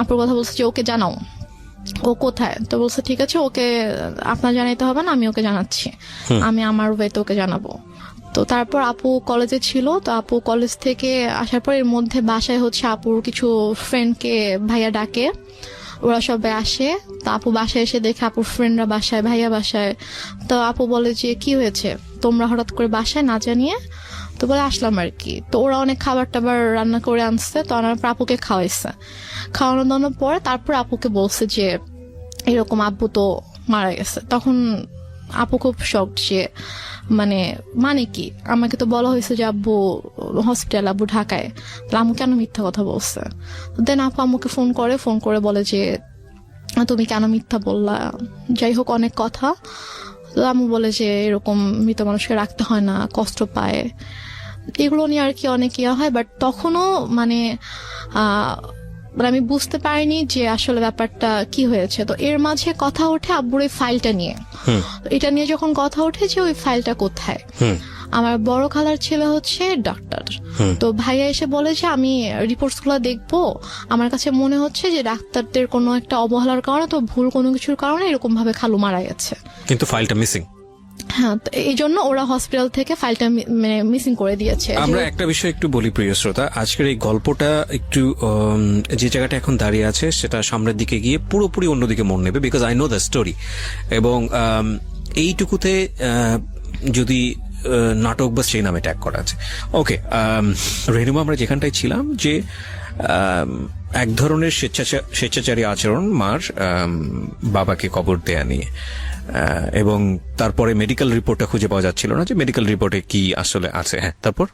আপুর কথা বলছে যে ওকে জানাও, ও কোথায়? তো বলছে ঠিক আছে, ওকে আপনার জানাইতে হবে না, আমি ওকে জানাচ্ছি, আমি আমার ওয়েতে ওকে জানাবো। তো তারপর আপু কলেজে ছিল। তো আপু কলেজ থেকে আসার পর এর মধ্যে বাসায় হচ্ছে আপুর কিছু ফ্রেন্ডকে ভাইয়া ডাকে, ওরা সবাই আসে। তো আপু বাসায় এসে দেখে আপুর ফ্রেন্ডরা বাসায়, ভাইয়া বাসায়। তো আপু বলে যে কি হয়েছে তোমরা হঠাৎ করে বাসায় না জানিয়ে? তো বলে আসলাম আর কি। তো ওরা অনেক খাবার টাবার রান্না করে আনছে, তো আনার পর আপুকে খাওয়াইছে। খাওয়ানো দাওয়ানোর পরে তারপর আপুকে বলছে যে এরকম আব্বু তো মারা গেছে। তখন আপু খুব শক যে মানে কি, আমাকে তো বলা হয়েছে যে আব্বু হসপিটাল, আব্বু ঢাকায়, তাহলে আম্মু কেন মিথ্যা কথা বলছে? দেন আপু আম্মুকে ফোন করে বলে যে তুমি কেন মিথ্যা বললা, যাই হোক অনেক কথা। তো আম্মু বলে যে এরকম মৃত মানুষকে রাখতে হয় না, কষ্ট পায়, এগুলো নিয়ে আর কি অনেক ইয়া হয়। বাট তখনও আমি বুঝতে পারিনি যে আসলে ব্যাপারটা কি হয়েছে। তো এর মাঝে কথা ওঠে আব্বুর এই ফাইলটা নিয়ে। এটা নিয়ে যখন কথা ওঠে যে ওই ফাইলটা কোথায়, আমার বড় খালার ছেলে হচ্ছে ডাক্তার। তো ভাইয়া এসে বলে যে আমি রিপোর্টস গুলো দেখবো, আমার কাছে মনে হচ্ছে যে ডাক্তারদের কোনো একটা অবহেলার কারণে, তো ভুল কোনো কিছুর কারণে এরকম ভাবে খালু মারা গেছে, কিন্তু ফাইলটা মিসিং। হ্যাঁ, এই জন্য ওরা হসপিটাল থেকে ফাইলটা মিসিং করে দিয়েছে। আমরা একটা বিষয় একটু বলি প্রিয় শ্রোতা, আজকের এই গল্পটা একটু যে জায়গাটা এখন দাঁড়িয়ে আছে সেটা সামনের দিকে গিয়ে পুরোপুরি অন্যদিকে মন নেবে, because I know the story. এবং এইটুকুতে যদি নাটক বা সেই নামে ট্যাগ করা আছে। ওকে, রেনুমা, আমরা যেখানটায় ছিলাম যে এক ধরনের স্বেচ্ছাচারী আচরণ মার বাবাকে কবর দেয়া নিয়ে, এবং তারপরে মেডিকেল রিপোর্টটা খুঁজে পাওয়া যাচ্ছিল না যে মেডিকেল রিপোর্টে কি আসলে আছে। হ্যাঁ, তারপর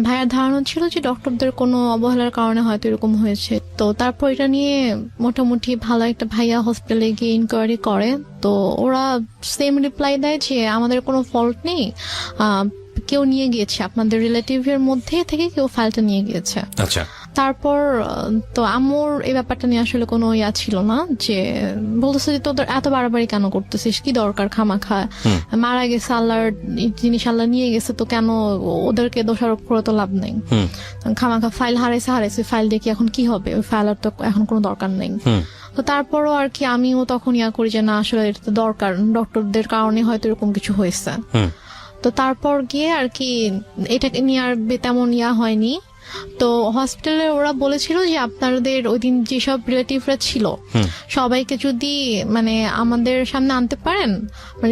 ভাইয়ার ধারণা ছিল যে ডক্টরদের কোনো অবহেলার কারণে হয়তো এরকম হয়েছে। তো তারপর এটা নিয়ে মোটামুটি ভালো একটা ভাইয়া হসপিটালে গিয়ে ইনকোয়ারি করে। তো ওরা সেম রিপ্লাই দেয় যে আমাদের কোনো ফল্ট নেই, কেউ নিয়ে গিয়েছে, আপনাদের রিলেটিভের মধ্যে থেকে কেউ ফাইলটা নিয়ে গিয়েছে। আচ্ছা। তারপর তো আম্মুর এই ব্যাপারটা নিয়ে আসলে কোনো ইয়া ছিল না, যে বলতেছে যে তোদের এত বাড়াবাড়ি কেন করতেছিস, কি দরকার খামাখা, মারা গেছে, আল্লাহর জিনিস আল্লাহ নিয়ে গেছে, তো কেন ওদেরকে দোষারোপ করে তো লাভ নেই, খামাখা ফাইল হারাইছে, ফাইল দেখি এখন কি হবে, ওই ফাইল আর তো এখন কোনো দরকার নেই। তো তারপরও আর কি আমিও তখন ইয়া করি যে না আসলে এটা তো দরকার, ডক্টরদের কারণে হয়তো এরকম কিছু হয়েছে। তো তারপর গিয়ে আর কি এটাকে নিয়ে আর তেমন ইয়া হয়নি। তো হসপিটালে ওরা বলেছিল যে আপনাদের ওই দিন যেসব রিলেটিভরা ছিল সবাইকে যদি আমাদের সামনে আনতে পারেন,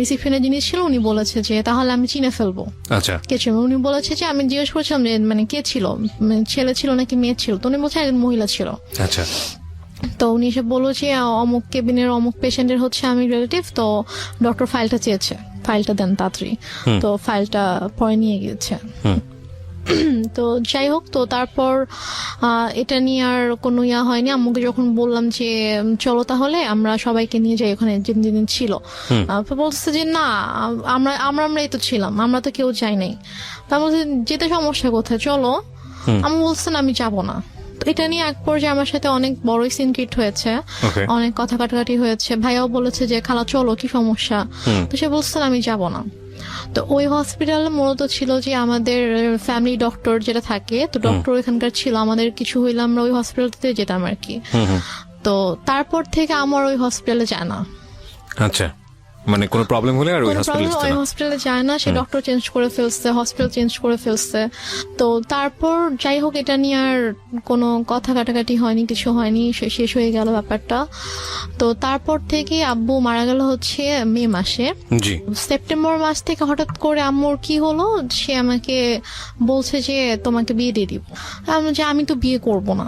রিসিপশনের জিনিস ছিল, উনি বলেছে যে তাহলে আমি চিনে ফেলবো। আচ্ছা। কে ছিল? উনি বলেছে যে আমি জিজ্ঞেস করছিলাম যে কে ছিল, ছেলে ছিল নাকি মেয়ে ছিল, তো উনি বলছে একজন মহিলা ছিল। আচ্ছা। তো উনি এসে বললো যে অমুক কেবিনের অমুক পেশেন্টের হচ্ছে আমি রিলেটিভ, তো ডক্টর ফাইলটা চেয়েছে, ফাইলটা দেন তাড়াতাড়ি। তো ফাইলটা পরে নিয়ে গিয়েছে। তো যাই হোক, তো তারপর এটা নিয়ে আর কোনো ইয়া হয়নি। আম্মুকে যখন বললাম যে চলো তাহলে আমরা সবাইকে নিয়ে যাই ওখানে যেদিন ছিল, বলছে যে না আমরাই তো ছিলাম, আমরা তো কেউ যাই নাই। তার মধ্যে যেতে সমস্যা কোথায়, চলো। আম্মু বলছেন আমি যাবো না। এটা নিয়ে এক পর্যায়ে আমার সাথে অনেক বড়ই সিন ক্রিয়েট হয়েছে, অনেক কথা কাটাকাটি হয়েছে। ভাইয়াও বলেছে যে খালা চলো, কি সমস্যা, তো সে বলছেন আমি যাব না। তো ওই হসপিটাল মূলত ছিল যে আমাদের ফ্যামিলি ডক্টর যেটা থাকে, তো ডক্টর এখানকার ছিল, আমাদের কিছু হইলে আমরা ওই হসপিটালতে যেতাম আর কি। তো তারপর থেকে আমার ওই হসপিটালে যায় না। আচ্ছা, মানে কোনো প্রবলেম হলে আর ওই হসপিটালে যায় না, সে ডক্টর চেঞ্জ করে ফেলছে, হসপিটাল চেঞ্জ করে ফেলছে। তো তারপর যাই হোক, এটা নিয়ে আর কোনো কথা কাটাকাটি হয়নি, কিছু হয়নি, শেষ হয়ে গেল ব্যাপারটা। তো তারপর থেকে আব্বু মারা গেল হচ্ছে মে মাসে। জি। সেপ্টেম্বর মাস থেকে হঠাৎ করে আম্মুর কি হলো, সে আমাকে বলছে যে তোমাকে বিয়ে দিয়ে দিব। আমি তো বিয়ে করব না,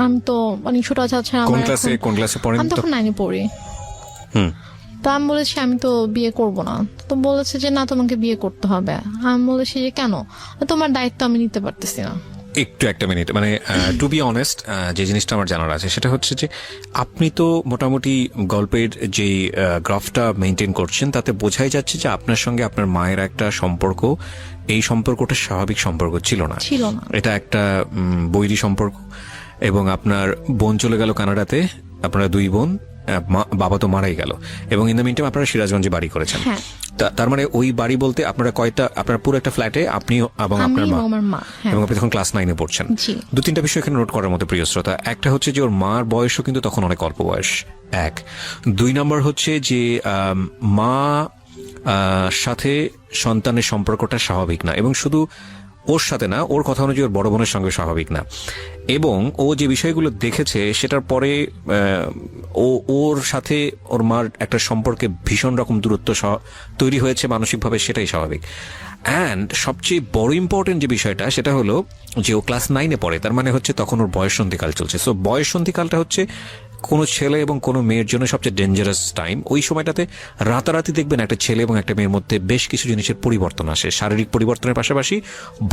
আমি তো অনেক ছোট আছে। কোন ক্লাসে পড়েন? আমি তখন 9-এ পড়ি। তো আমি বলেছি আমি তো বিয়ে করব না। তো বলেছে যে না, তোমাকে বিয়ে করতে হবে। আমি বলেছি যে কেন? তোমার দায়িত্ব আমি নিতে পারতেছি না। একটা মিনিট, মানে টু বি অনেস্ট, যে জিনিসটা আমার জানার আছে সেটা হচ্ছে যে আপনি তো মোটামুটি গল্পের যে গ্রাফটা মেনটেন করছেন তাতে বোঝাই যাচ্ছে যে আপনার সঙ্গে আপনার মায়ের একটা সম্পর্ক, এই সম্পর্কটা স্বাভাবিক সম্পর্ক ছিল না। এটা একটা বৈরী সম্পর্ক। এবং আপনার বোন চলে গেল কানাডাতে, আপনারা 2 বোন, বাবা তো মারাই গেল, এবং ইন দ্য মিন টাইম আপনারা সিরাজগঞ্জে বাড়ি করেছেন। তার মানে ওই বাড়ি বলতে আপনারা কয়টা, আপনার পুরো একটা ফ্ল্যাটে আপনি এবং আপনার মা, এবং আপনি তখন ক্লাস 9-এ পড়ছেন। 2-3টা বিষয় এখানে নোট করার মতো, প্রিয় শ্রোতা। একটা হচ্ছে যে ওর মার বয়সও কিন্তু তখন অনেক অল্প বয়স, 1। 2 নম্বর হচ্ছে যে মা সাথে সন্তানের সম্পর্কটা স্বাভাবিক না, এবং শুধু ওর সাথে না, ওর কথা অনুযায়ী ওর বড় বোনের সঙ্গে স্বাভাবিক না। এবং ও যে বিষয়গুলো দেখেছে সেটার পরে ওর সাথে ওর মার একটা সম্পর্কে ভীষণ রকম দূরত্ব তৈরি হয়েছে মানসিকভাবে, সেটাই স্বাভাবিক। অ্যান্ড সবচেয়ে বড় ইম্পর্টেন্ট যে বিষয়টা সেটা হলো যে ও ক্লাস 9-এ পড়ে, তার মানে হচ্ছে তখন ওর বয়ঃসন্ধিকাল চলছে। সো বয়ঃসন্ধিকালটা হচ্ছে কোনো ছেলে এবং কোনো মেয়ের জন্য সবচেয়ে ডেঞ্জারাস টাইম। ওই সময়টাতে রাতারাতি দেখবেন একটা ছেলে এবং একটা মেয়ের মধ্যে বেশ কিছু জিনিসের পরিবর্তন আসে, শারীরিক পরিবর্তনের পাশাপাশি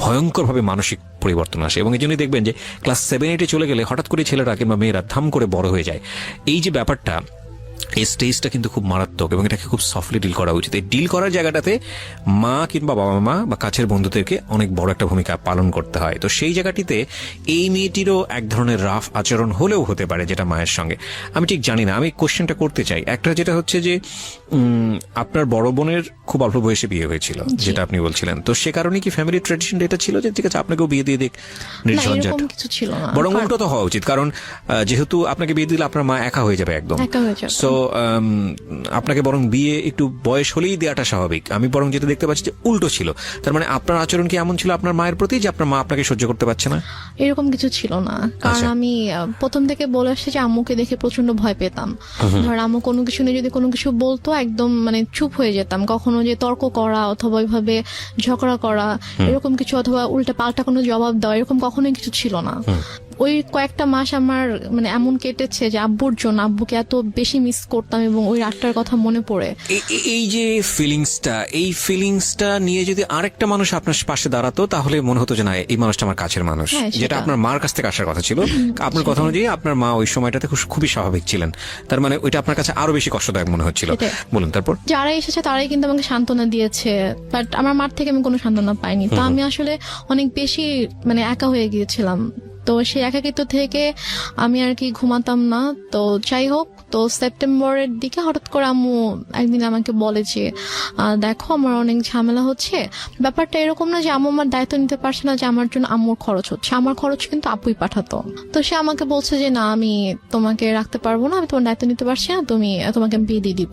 ভয়ঙ্করভাবে মানসিক পরিবর্তন আসে। এবং এই জন্যই দেখবেন যে ক্লাস 7-8-এ চলে গেলে হঠাৎ করে ছেলেরা কিংবা মেয়েরা ধাম করে বড় হয়ে যায়। এই যে ব্যাপারটা, এই স্টেজটা কিন্তু খুব মারাত্মক, এবং এটাকে খুব সফটলি ডিল করা উচিত। এই ডিল করার জায়গাটাতে মা কিংবা বাবা মা বা কাছের বন্ধুদেরকে অনেক বড় একটা ভূমিকা পালন করতে হয়। তো সেই জায়গাটিতে এই মেয়েটিরও এক ধরনের রাফ আচরণ হলেও হতে পারে, যেটা মায়ের সঙ্গে। আমি ঠিক জানি না, আমি কোশ্চেনটা করতে চাই। একটা যেটা হচ্ছে যে আপনার বড় বোনের খুব অল্প বয়সে বিয়ে হয়েছিল, যেটা আপনি বলছিলেন। তো সে কারণে কি ফ্যামিলি ট্র্যাডিশন এটা ছিল যে ঠিক আছে আপনাকেও বিয়ে দিয়ে দিক, নির্ঝঞ্ঝাট? বরং উল্টো তো হওয়া উচিত, কারণ যেহেতু আপনাকে বিয়ে দিলে আপনার মা একা হয়ে যাবে একদম। সো আপনাকে বরং বিয়ে একটু বয়স হলেই দেওয়াটা স্বাভাবিক। আমি বরং যেটা দেখতে পাচ্ছি যে উল্টো ছিল। তার মানে আপনার আচরণ কি এমন ছিল আপনার মায়ের প্রতি যে আপনার মা আপনাকে সহ্য করতে পারছে না? এরকম কিছু ছিল না, কারণ আমি প্রথম থেকে বলে আসছি যে আম্মুকে দেখে প্রচন্ড ভয় পেতাম। ধর আম্মু কোনো কিছু নিয়ে যদি কোনো কিছু বলতো, একদম মানে চুপ হয়ে যেতাম। কখনো যে তর্ক করা অথবা ওইভাবে ঝগড়া করা এরকম কিছু, অথবা উল্টা পাল্টা কোনো জবাব দেওয়া, এরকম কখনোই কিছু ছিল না। ওই কয়েকটা মাস আমার মানে এমন কেটেছে যে আব্বুর জন্য, আব্বুকে এত বেশি মিস করতাম এবং ওই রাতটার কথা মনে পড়ে। এই যে ফিলিংসটা নিয়ে যদি আরেকটা মানুষ আপনার পাশে দাঁড়াতো, তাহলে মনে হতো যে না, এই মানুষটা আমার কাছের মানুষ, যেটা আপনার মার কাছ থেকে আসার কথা ছিল। আপনার কথা অনুযায়ী আপনার মা ওই সময়টাতে খুবই স্বাভাবিক ছিলেন, তার মানে ওইটা আপনার কাছে আরো বেশি কষ্টদায়ক মনে হচ্ছিল। বলুন তারপর। যারা এসেছে তারাই কিন্তু আমাকে সান্ত্বনা দিয়েছে, বাট আমার মার থেকে আমি কোনো সান্ত্বনা পাইনি। তো আমি আসলে অনেক বেশি মানে একা হয়ে গিয়েছিলাম। তো সেই একাকিত্ব থেকে আমি আর কি ঘুমাতাম না। তো যাই হোক, তো সেপ্টেম্বরের দিকে হঠাৎ করে আম্মু একদিন আমাকে বলে যে দেখো আমার অনেক ঝামেলা হচ্ছে। ব্যাপারটা এরকম না যে আম্মু আমার দায়িত্ব নিতে পারছে না, যে আমার জন্য আম্মুর খরচ হচ্ছে, আমার খরচ কিন্তু আপুই পাঠাতো। তো সে আমাকে বলছে যে না, আমি তোমাকে রাখতে পারবো না, আমি তোমার দায়িত্ব নিতে পারছি না, তোমাকে আমি বিয়ে দিয়ে দিব।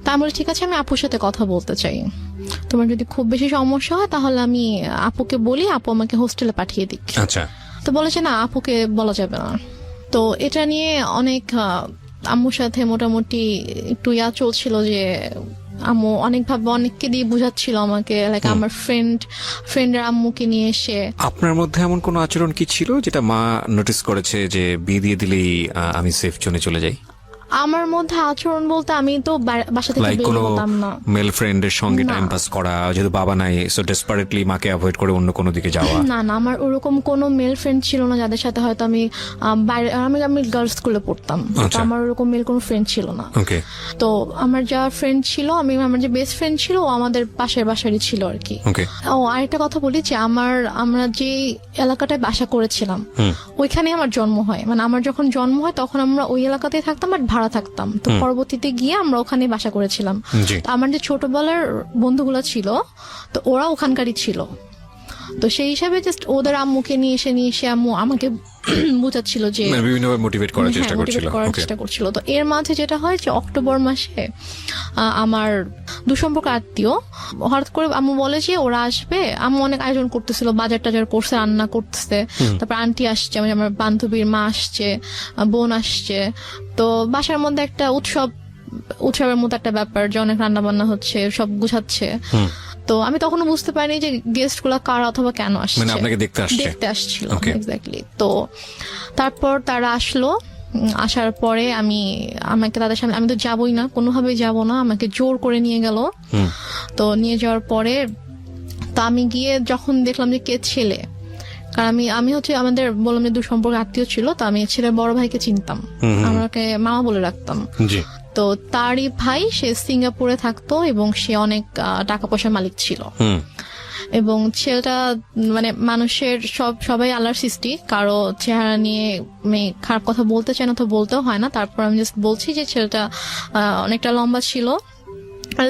তা আমি বলি ঠিক আছে, আমি আপুর সাথে কথা বলতে চাই, তোমার যদি খুব বেশি সমস্যা হয় তাহলে আমি আপুকে বলি, আপু আমাকে হোস্টেলে পাঠিয়ে দিক। আচ্ছা। তো বলেছে না, আপুকে বলা যাবে না। তো এটা নিয়ে অনেক আম্মুর সাথে মোটামুটি একটু চলছিল যে আম্মু অনেকভাবে অনেককে দিয়ে বুঝাচ্ছিল আমাকে, লাইক আমার ফ্রেন্ডের আম্মুকে নিয়ে এসে। আপনার মধ্যে এমন কোন আচরণ কি ছিল যেটা মা নোটিস করেছে যে বিয়ে দিয়ে দিলেই আমি সেফ জোনে চলে যাই? আমার মধ্যে আচরণ বলতে আমি তো বাসা থেকে বের হতাম না। মেল ফ্রেন্ডের সঙ্গে টাইম পাস করা, যেহেতু বাবা নাই, সো ডেসপারেটলি মাকে অ্যাভয়েড করে অন্য কোনো দিকে যাওয়া? না, আমার ওরকম কোনো মেল ফ্রেন্ড ছিল না যাদের সাথে হয়তো আমি আমি গার্লস স্কুলে পড়তাম, তো আমার ওরকম মেল কোনো ফ্রেন্ড ছিল না। ওকে। তো আমার যা ফ্রেন্ড ছিল, আমার যে বেস্ট ফ্রেন্ড ছিল, ও আমাদের পাশের বাসারই ছিল আর কি। ও আরেকটা কথা বলি যে আমরা যে এলাকাটায় বাসা করেছিলাম ওইখানে আমার জন্ম হয়। মানে আমার যখন জন্ম হয় তখন আমরা ওই এলাকাতেই থাকতাম, বাট ভাড়া থাকতাম। তো পরবর্তীতে গিয়ে আমরা ওখানে বাসা করেছিলাম। জি। তো আমার যে ছোটবেলার বন্ধুগুলো ছিল, তো ওরা ওখানকারই ছিল। তো সেই হিসাবে জাস্ট ওদের আম্মুকে নিয়ে এসে আম্মু আমাকে বুঝাচ্ছিল যে মানে বিভিন্নভাবে মোটিভেট করার হ্যাঁ, চেষ্টা করছিল। motivate করার ওকে। চেষ্টা করছিল। তো এর মাঝে যেটা হয় যে অক্টোবর মাসে আমার দুসম্পর্ক আত্মীয় হঠাৎ করে আম্মু বলে যে ওরা আসবে। আম্মু অনেক আয়োজন করতেছিল, বাজার টাজার করছে, রান্না করতেছে। তারপর আন্টি আসছে, মানে আমার বান্ধবীর মা আসছে, বোন আসছে। তো বাসার মধ্যে একটা উৎসবের মতো একটা ব্যাপার, যে অনেক রান্না বান্না হচ্ছে, সব গুছাচ্ছে। তো আমি তখনও বুঝতে পারিনি যে গেস্ট গুলা কারা অথবা কেন আসছে। মানে আপনাকে দেখতে আসছিল। Okay. এক্স্যাক্টলি। তো তারপর তারা আসলো। আসার পরে আমাকে তাদের সামনে, আমি তো যাবোই না, কোনোভাবেই যাব না, আমাকে জোর করে নিয়ে গেল। তো নিয়ে যাওয়ার পরে তো আমি গিয়ে যখন দেখলাম যে কে ছেলে, কারণ আমি হচ্ছে আমাদের বললাম যে দুসম্পর্ক আত্মীয় ছিল, তো আমি ছেলের বড় ভাইকে চিনতাম, আমাকে মামা বলে রাখতাম। জি। তো তারই ভাই, সে সিঙ্গাপুরে থাকতো এবং সে অনেক টাকা পয়সার মালিক ছিল। এবং ছেলেটা মানে মানুষের সবাই আল্লাহর সৃষ্টি, কারো চেহারা নিয়ে আমি খারাপ কথা বলতে চাই না, তো বলতেও হয় না। তারপর আমি জাস্ট বলছি যে ছেলেটা অনেকটা লম্বা ছিল,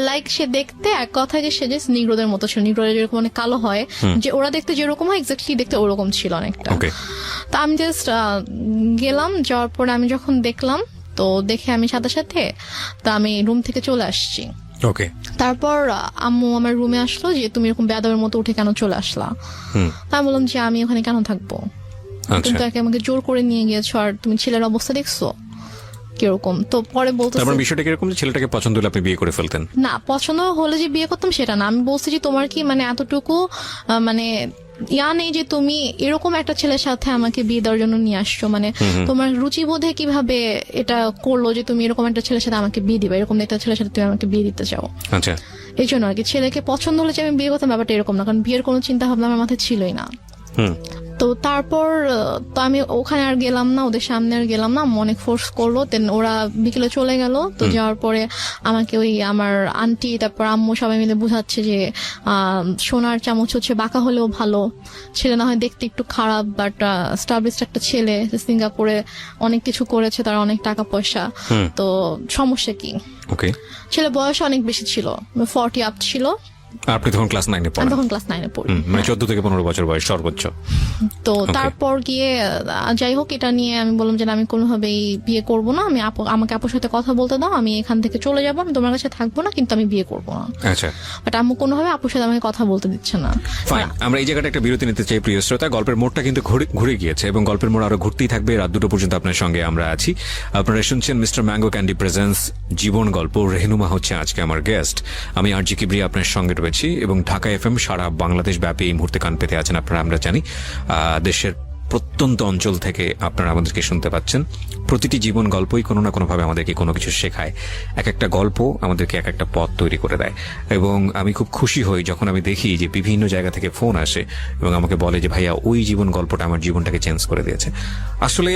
লাইক সে দেখতে এক কথায় যে সে জাস্ট নিগ্রোদের মতো ছিল। নিগ্রোরা যেরকম অনেক কালো হয়, যে ওরা দেখতে যেরকম হয় এক্স্যাক্টলি দেখতে ওরকম ছিল অনেকটা। তো আমি জাস্ট গেলাম, যাওয়ার পরে আমি যখন দেখলাম, তো দেখে আমি সাথে সাথে তো আমি রুম থেকে চলে আসছি। ওকে। তারপর আম্মু আমার রুমে আসলো যে তুমি এরকম বেয়াদবের মতো উঠে কেন চলে আসলা। আমি বললাম যে আমি ওখানে কেন থাকবো, তুমি তো আমাকে জোর করে নিয়ে গিয়েছো, আর তুমি ছেলের অবস্থা দেখছো কিরকম। তো পরে বলতে তারপর বিষয়টা কিরকম যে ছেলেটাকে পছন্দ হলে আপনি বিয়ে করে ফেলতেন? না, পছন্দ হলে যে বিয়ে করতাম সেটা না। আমি বলছি যে তোমার কি মানে এতটুকু মানে নেই যে তুমি এরকম একটা ছেলের সাথে আমাকে বিয়ে দেওয়ার জন্য নিয়ে আসছো, মানে তোমার রুচিবোধে কিভাবে এটা করলো যে তুমি এরকম একটা ছেলের সাথে আমাকে বিয়ে দিবে, এরকম একটা ছেলের সাথে তুমি আমাকে বিয়ে দিতে চাও। আচ্ছা। এই জন্য আর কি, ছেলেকে পছন্দ হলে যে আমি বিয়ে করতাম ব্যাপারটা এরকম না, কারণ বিয়ের কোনো চিন্তা ভাবনা আমার মাথায় ছিলই না। তো তারপর তো আমি ওখানে আর গেলাম না, ওদের সামনে আর গেলাম না, অনেক ফোর্স করলো। দেন ওরা বিকেলে চলে গেল। তো যাওয়ার পরে আমাকে ওই আমার আন্টি তারপর আম্মু সবাই মিলে বুঝাচ্ছে যে সোনার চামচ হচ্ছে বাঁকা হলেও ভালো, ছেলে না হয় দেখতে একটু খারাপ, বাট স্টাবলিশড একটা ছেলে, সিঙ্গাপুরে অনেক কিছু করেছে, তার অনেক টাকা পয়সা, তো সমস্যা কি। ওকে। ছেলে বয়স অনেক বেশি ছিল, 40 আপ ছিল। আপনি তখন ক্লাস 9 এ পড়েন? তখন ক্লাস 9 এ পড়ি, মানে 14 থেকে 15 বছর বয়স সর্বোচ্চ। তো তারপর গিয়ে যাই হোক, এটা নিয়ে আমি বললাম যে আমি কোনোভাবেই বিয়ে করব না, আমাকে আপুর সাথে কথা বলতে দাও, আমি এখান থেকে চলে যাবো, আমি তোমার কাছে থাকবো না, কিন্তু আমি বিয়ে করবো না। আচ্ছা। বাট আম্মু কোনোভাবে আপুর সাথে আমাকে কথা বলতে দিচ্ছে না। ফাইন, আমরা এই জায়গাটা একটা বিরতি নিতে চাই প্রিয় শ্রোতা। গল্পের মোড়টা কিন্তু ঘুরে গিয়েছে এবং গল্পের মোড় আরো ঘুরতেই থাকবে। রাত 2টো পর্যন্ত আপনার সঙ্গে আমরা আছি। আপনারা শুনছেন মিস্টার ম্যাঙ্গো ক্যান্ডি প্রেজেন্স জীবন গল্প। রেহনুমা হচ্ছে আজকে আমার গেস্ট। আমি আরজি কিবরিয়া আপনার সঙ্গে রয়েছি এবং ঢাকা এফএম সারা বাংলাদেশ ব্যাপী এই মুহূর্তে কান পেতে আছেন আপনারা, আমরা জানি। দেশের প্রত্যন্ত অঞ্চল থেকে আপনারা আমাদেরকে শুনতে পাচ্ছেন। প্রতিটি জীবন গল্পই কোনো না কোনোভাবে আমাদেরকে কোনো কিছু শেখায়। এক একটা গল্প আমাদেরকে এক একটা পথ তৈরি করে দেয়। এবং আমি খুব খুশি হই যখন আমি দেখি যে বিভিন্ন জায়গা থেকে ফোন আসে এবং আমাকে বলে যে ভাইয়া ওই জীবন গল্পটা আমার জীবনটাকে চেঞ্জ করে দিয়েছে। আসলে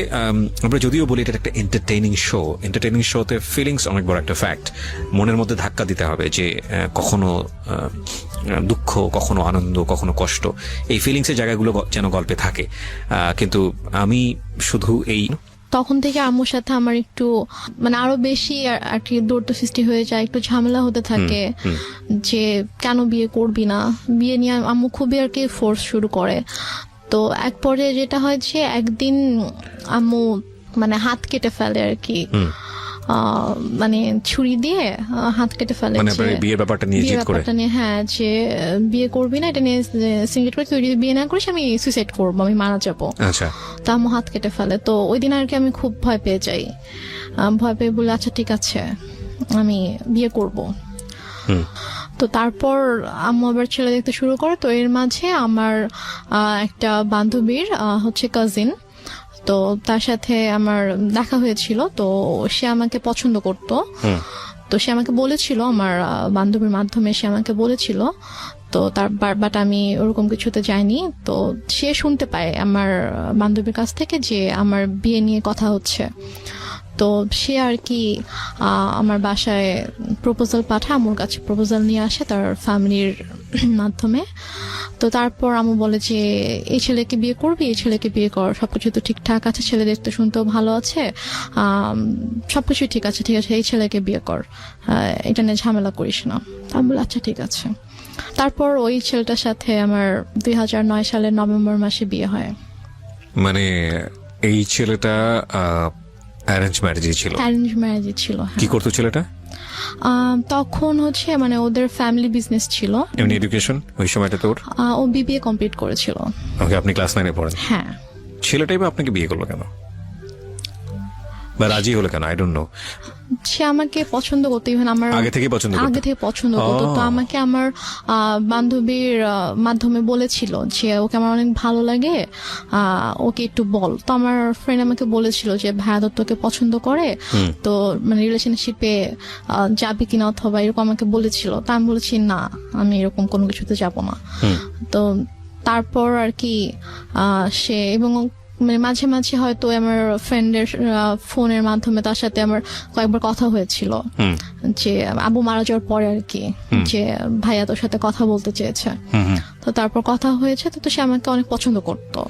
আমরা যদিও বলি এটা একটা এন্টারটেইনিং শোতে ফিলিংস অনেক বড় একটা ফ্যাক্ট। মনের মধ্যে ধাক্কা দিতে হবে যে কখনো দুঃখ, কখনো আনন্দ, কখনো কষ্ট, এই ফিলিংসের জায়গাগুলো যেন গল্পে থাকে। কিন্তু আমি শুধু এই তখন থেকে আম্মুর সাথে আমার একটু মানে আরো বেশি আর কি দৌড় সৃষ্টি হয়ে যায়, একটু ঝামেলা হতে থাকে যে কেন বিয়ে করবি না, বিয়ে নিয়ে আম্মু খুবই আর কি ফোর্স শুরু করে। তো এক পর্যায়ে যেটা হয় যে একদিন আম্মু মানে হাত কেটে ফেলে আর কি, মানে ছুরি দিয়ে হাত কেটে ফেলে। বিয়ের ব্যাপারটা নিয়ে জিদ করে, হ্যাঁ, যে বিয়ে করবি না, এটা নিয়ে সিঙ্গেট করে, তুই যদি বিয়ে না করিস আমি সুইসাইড করবো, আমি মারা যাবো। আচ্ছা। তা আম্মু হাত কেটে ফেলে। তো ওই দিন আর কি আমি খুব ভয় পেয়ে যাই। ভয় পেয়ে বলে আচ্ছা ঠিক আছে আমি বিয়ে করব। তো তারপর আম্মু আবার ছেলে দেখতে শুরু করে। তো এর মাঝে আমার একটা বান্ধবীর হচ্ছে কাজিন, তো তার সাথে আমার দেখা হয়েছিল। তো সে আমাকে পছন্দ করতো। তো সে আমাকে বলেছিল, আমার বান্ধবীর মাধ্যমে সে আমাকে বলেছিল। তো তার বাট আমি ওরকম কিছুতে যাইনি। তো সে শুনতে পায় আমার বান্ধবীর কাছ থেকে যে আমার বিয়ে নিয়ে কথা হচ্ছে। তো সে আর কি আমার বাসায় প্রপোজাল পাঠায়, আমার কাছে প্রপোজাল নিয়ে আসে তার ফ্যামিলির মাধ্যমে। তো তারপর আম্মু বলে যে এই ছেলেকে বিয়ে করবি, এই ছেলেকে বিয়ে কর, সবকিছু তো ঠিকঠাক আছে, ছেলে দেখতে শুনতেও ভালো আছে, সবকিছু ঠিক আছে, এই ছেলেকে বিয়ে কর, এটা নিয়ে ঝামেলা করিস না। তা আমি বলি আচ্ছা ঠিক আছে। তারপর ওই ছেলেটার সাথে আমার 2009 সালের নভেম্বর মাসে বিয়ে হয়। মানে এই ছেলেটা অ্যারেঞ্জ ম্যারেজই ছিল? অ্যারেঞ্জ ম্যারেজই ছিল। কি করতো ছেলেটা তখন হচ্ছে মানে ওদের ফ্যামিলি বিজনেস ছিল। এমনি এডুকেশন ওই সময়টা তোর? ও বিবিএ কমপ্লিট করেছিল। ওকে, আপনি ক্লাস 9 পড়েন? হ্যাঁ। ছেলেটাই বা আপনাকে বিয়ে করলো কেন বা রাজি হলো কেন? I don't know. সে আমাকে পছন্দ করতো, ইভেন আমার আগে থেকে পছন্দ করতো? তো আমাকে আমার বান্ধবীর মাধ্যমে বলেছিল যে ওকে আমার অনেক ভালো লাগে, ওকে একটু বল। তো আমার ফ্রেন্ড আমাকে বলেছিল যে ভাইয়া তোকে পছন্দ করে, তো মানে রিলেশনশিপে যাবি কিনা অথবা এরকম আমাকে বলেছিল। তা আমি বলেছি না, আমি এরকম কোনো কিছুতে যাব না। তো তারপর আর কি সে এবং মানে মাঝে মাঝে হয়তো আমার ফ্রেন্ডের ফোনের মাধ্যমে তার সাথে আমার কয়েকবার কথা হয়েছিল, যে আবু মারা যাওয়ার পরে আর কি, যে ভাইয়া তোর সাথে কথা বলতে চেয়েছে। তো তারপর কথা হয়েছে, তো সে আমাকে অনেক পছন্দ করতো।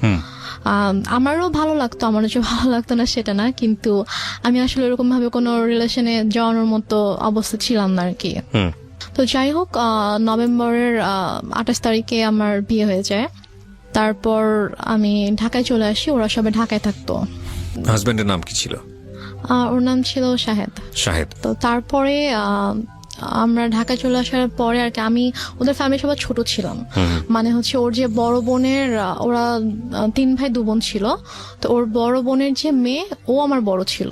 আমারও ভালো লাগতো, আমারও যে ভালো লাগতো না সেটা না, কিন্তু আমি আসলে এরকম ভাবে কোনো রিলেশনে যাওয়ানোর মতো অবস্থা ছিলাম না আর কি। তো যাই হোক, নভেম্বরের 28 তারিখে আমার বিয়ে হয়ে যায়। তারপর আমি ঢাকায় চলে আসি, ওরা সবাই ঢাকায় থাকতো। হাজবেন্ডের নাম কি ছিল? ওর নাম ছিল শাহেদ। তো তারপরে আমরা ঢাকায় চলে আসার পরে আর কি আমি ওদের ফ্যামিলি সবাই ছোট ছিলাম, মানে হচ্ছে ওর যে বড় বোনের, ওরা 3 ভাই 2 বোন ছিল, তো ওর বড় বোনের যে মেয়ে ও আমার বড় ছিল,